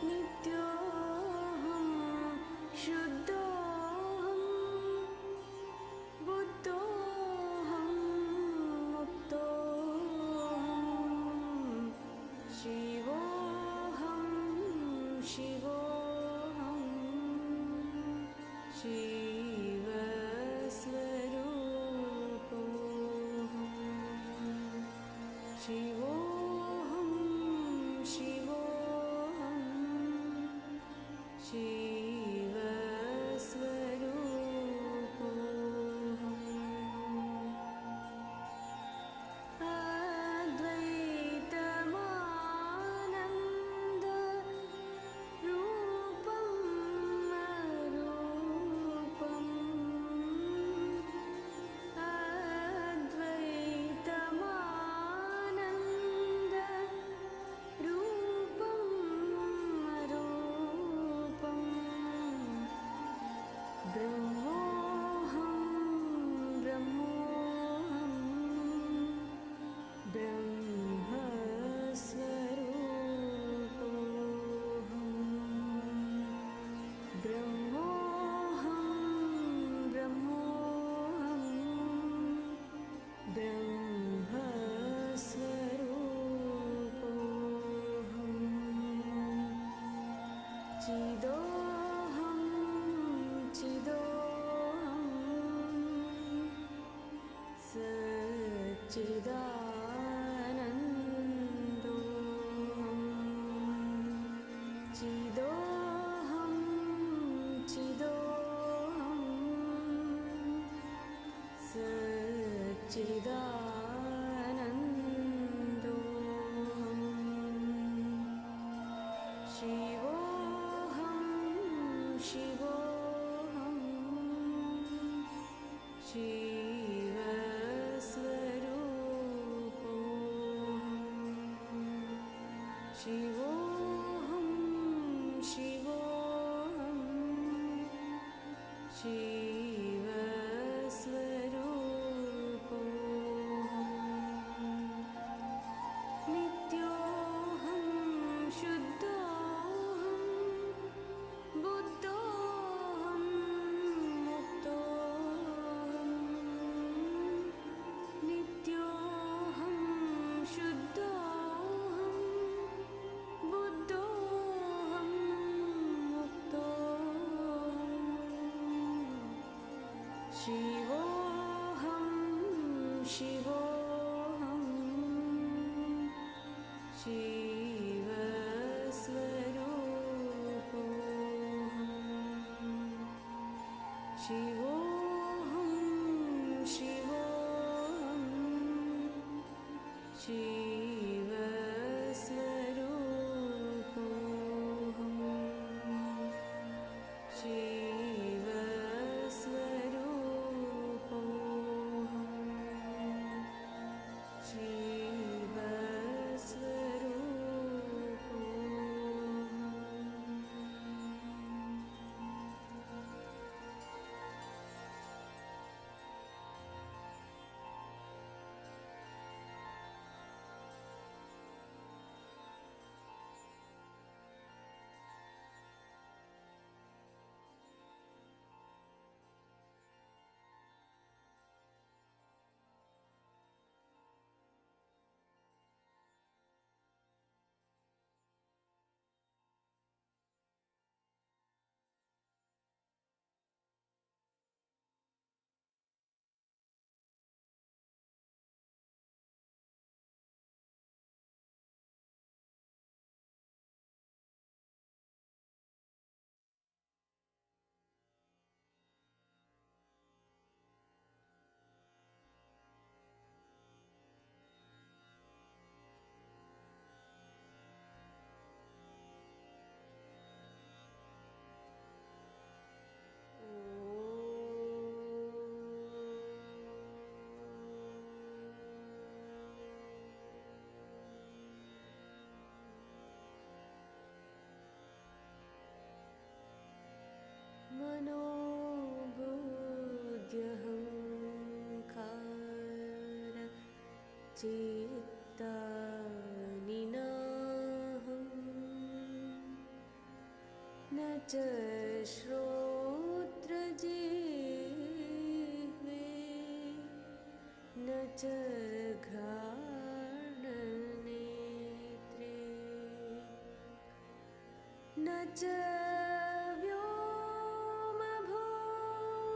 नित्योऽहं शुद्धोऽहं बुद्धोऽहं मुक्तोऽहं शिवोऽहं शिवोऽहं शिवस्वरूपोऽहं शिवोऽहं शिवोऽहं शिव चिदोऽहं चिदोऽहं सच्चिदानन्दोऽहं चिदोऽहं चिदोऽहं सच्चिदानन्दोऽहं शिवोऽहं शिवोऽहं शिवस्वरूपोऽहं शिवोऽहं शिवोऽहं शिवस्वरूपोऽहं नित्योऽहं शुद्धोऽहं बुद्धोऽहं मुक्तोऽहं नित्योऽहं शुद्धोऽहं बुद्धोऽहं मुक्तोऽहं शिवोऽहं शिवोऽहं शिवस्वरूपोऽहं शिवोऽहं शिवोऽहं शिवस्वरूपोऽहं मनोबुद्ध्यहङ्कार चित्तानि नाहं न च श्रोत्रजिह्वे न च घ्राणनेत्रे न च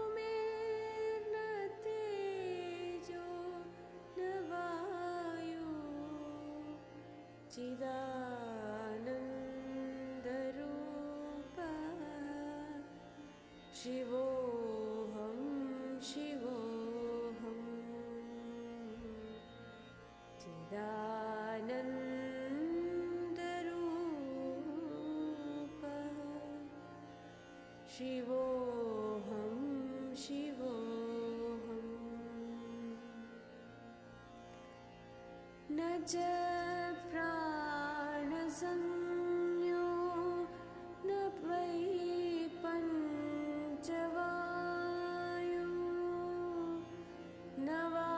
व्योमभूमिर्न तेजो न वायु चिदानन्दरूपः शिवोऽहं शिवोऽहं चिदानन्दरूपः शिवोऽहं शिवोऽहं न च प्राणसंज्ञो न वै पञ्चवायु न वा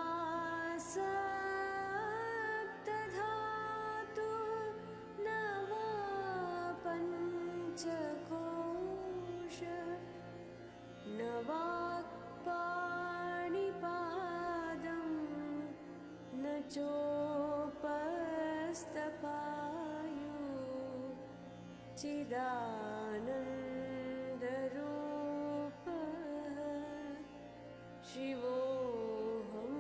सप्तधातु न वा पञ्चकोश न वाक्पाणिपादं न चोपस्तपायु चिदानन्दरूपः शिवोऽहं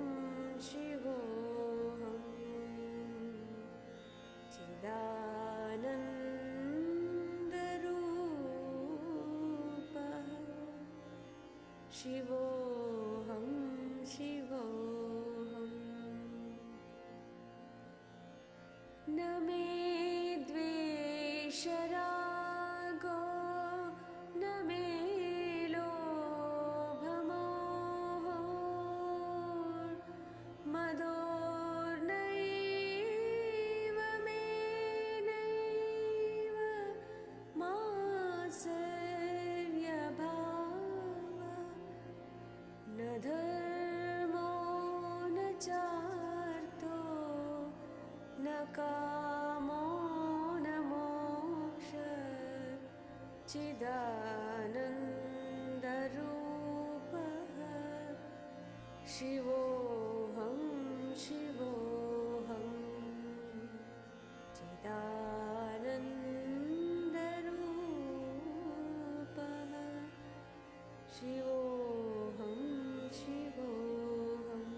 शिवोऽहं चिदानन्दरूपः शिवोऽहं शिवोऽहम् न मे द्वेषरागो न मे लोभमोहो मदोर्नैव मे नैव मात्सर्यभावः न धर्मो न चार्थो न कामो न मोक्षः चिदानन्दरूपः शिवोऽहं शिवोऽहं चिदानन्दरूपः शिवोऽहं शिवोऽहम्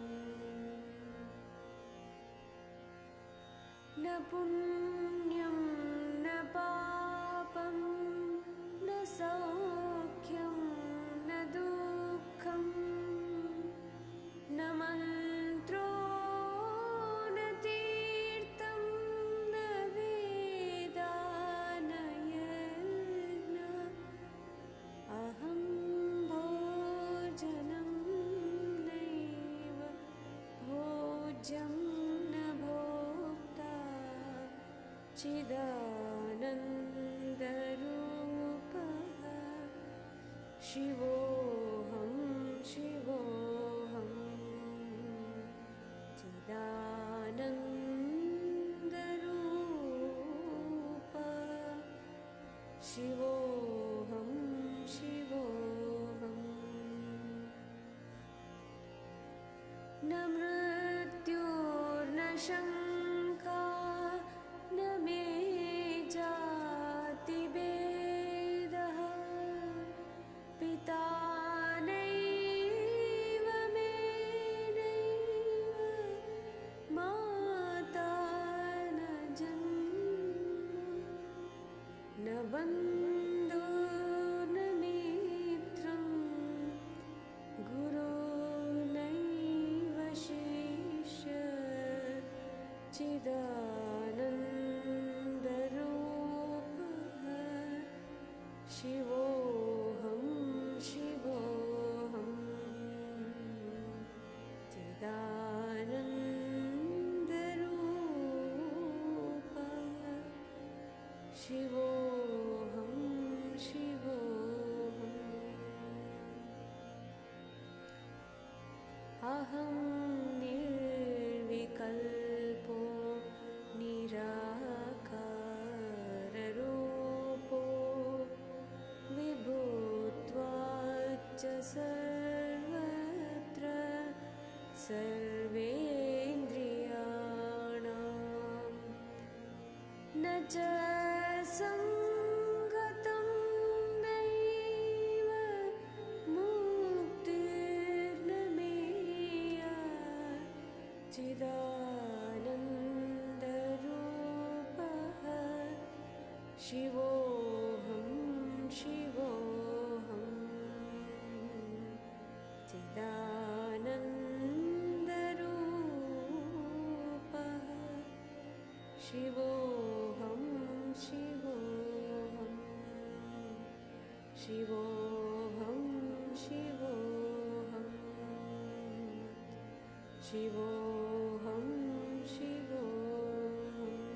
न पुण्यं न पापं न सौख्यं न दुःखं न मन्त्रो न तीर्थं न वेदा न यज्ञः अहं भोजनं नैव भोज्यं न भोक्ता चिदानन्दरूपः शिवोऽहं शिवोऽहं चिदानन्दरूपः शिवोऽहं शिवोऽहम् न मृत्युर्न शङ्का न मे जातिभेदः पिता नैव मे नैव माता न जन्म न बन्धो न मित्रं गुरो नैव शिष्यः चिदानन्दरूपः शिवोऽहं शिवोऽहं चिदानन्दरूपः शिवोऽहं शिवोऽहम् अहं निर्विकल्पो निराकाररूपो विभुत्वाच्च सर्वत्र सर्वेन्द्रियाणां न च सङ्गतं नैव मुक्तिर्न मेया चिदानन्दरूपः शिवोऽहं शिवोऽहं चिदानन्दरूपः शिवोऽहं शिवोऽहं शिवोऽहं शिवोऽहं शिवोऽहं शिवोऽहम्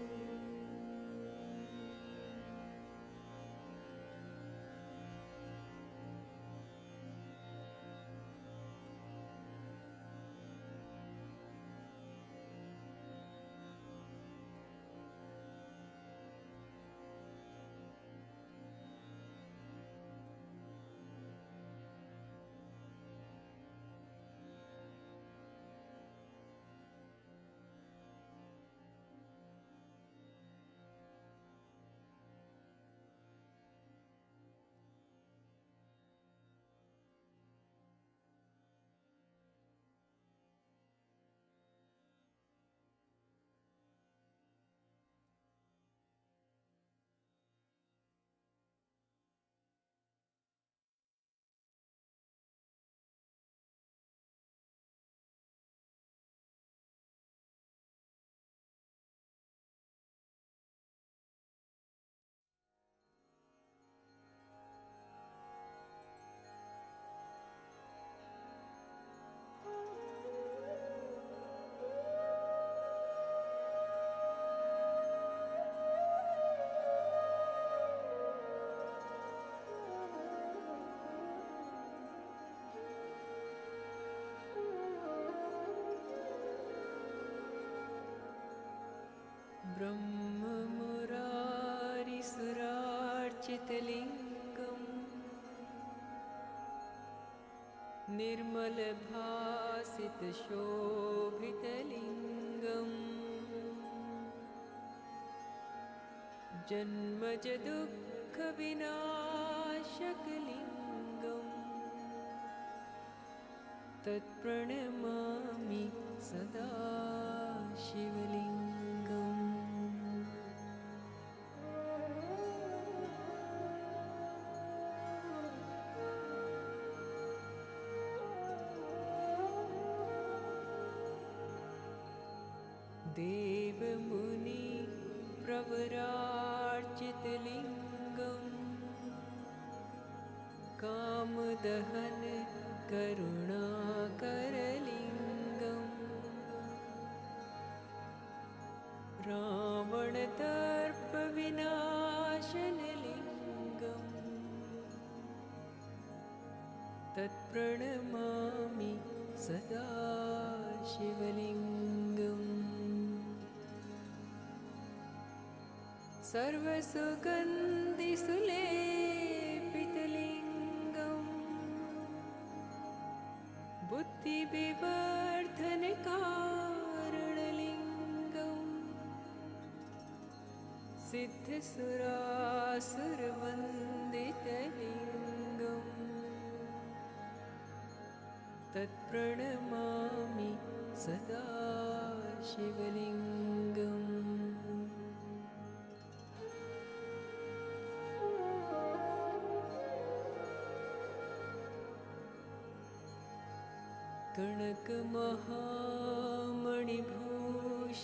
चितलिङ्गम् निर्मलभासितशोभितलिङ्गम् जन्मज दुःखविनाशकलिङ्गम् तत्प्रणमामि सदा शिवलिङ्गम् देवमुनि प्रवरार्चितलिङ्गम् कामदहन करुणाकरलिङ्गम् रावणदर्पविनाशनलिङ्गम् तत्प्रणमामि सदा शिवलिङ्गम् सर्वसुगन्धिसुलेपितलिङ्गम् बुद्धिविवर्धनकारणलिङ्गम् सिद्धसुरासुरवन्दितलिङ्गम् तत्प्रणमामि सदा शिवलिङ्गम्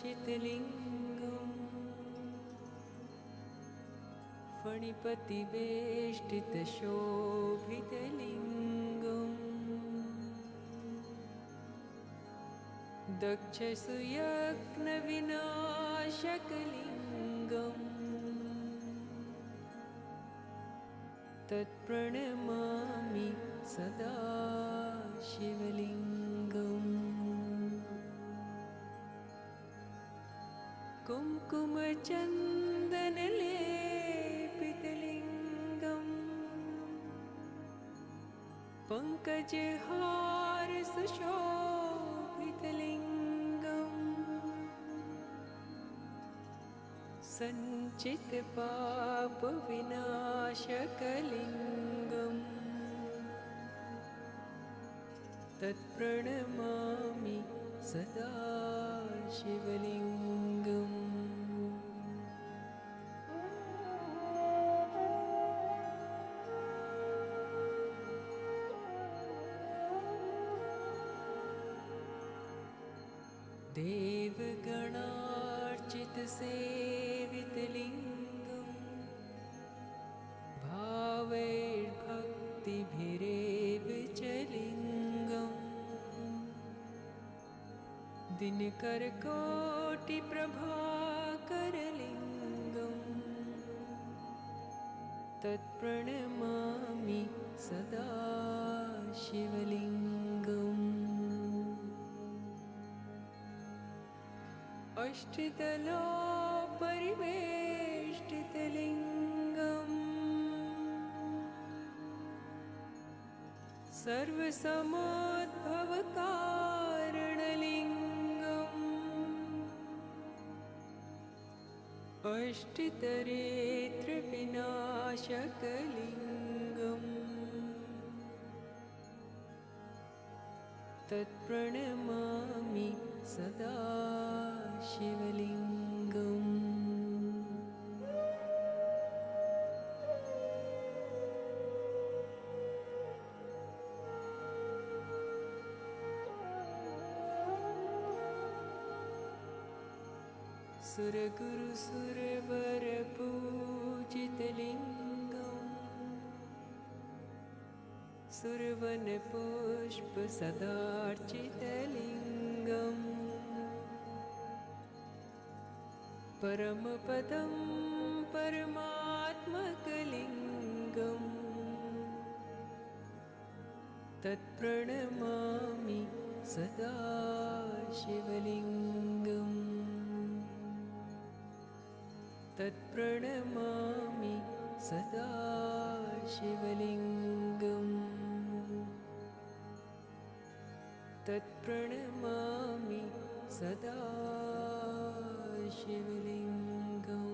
कणकमहामणिभूषितलिङ्गम् फणिपतिवेष्टितशोभितलिङ्गम् दक्षसुयज्ञविनाशकलिङ्गम् तत्प्रणमामि सदा शिवलिङ्गम् कुङ्कुमचन्दनलेपितलिङ्गम् पङ्कजहारसुशोभितलिङ्गम् सञ्चितपापविनाशकलिङ्गम् तत्प्रणमामि सदा शिवलिङ्गम् देवगणार्चितसेवितलिङ्गम् भावैर्भक्तिभिरेव च लिङ्गम् दिनकरकोटिप्रभाकरलिङ्गम् तत्प्रणमामि सदा शिवलिङ्गम् अष्टदलोपरिवेष्टितलिङ्गम् सर्वसमोद्भवकारणलिङ्गम् अष्टतरेत्रविनाशकलिङ्गम् तत्प्रणमामि सदा शिवलिङ्गम् सुरगुरुसुरवरपूजितलिङ्गम् सुरवनपुष्पसदार्चितलिङ्गम् परमपदं परमात्मकलिङ्गम् तत्प्रणमामि सदा शिवलिङ्गम् तत्प्रणमामि सदा शिवलिङ्गम् तत्प्रणमामि सदा शिवलिङ्गम्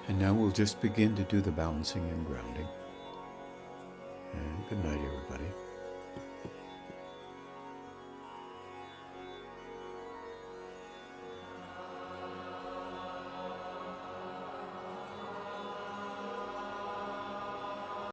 And now we'll just begin to do the balancing and grounding. And good night, everybody.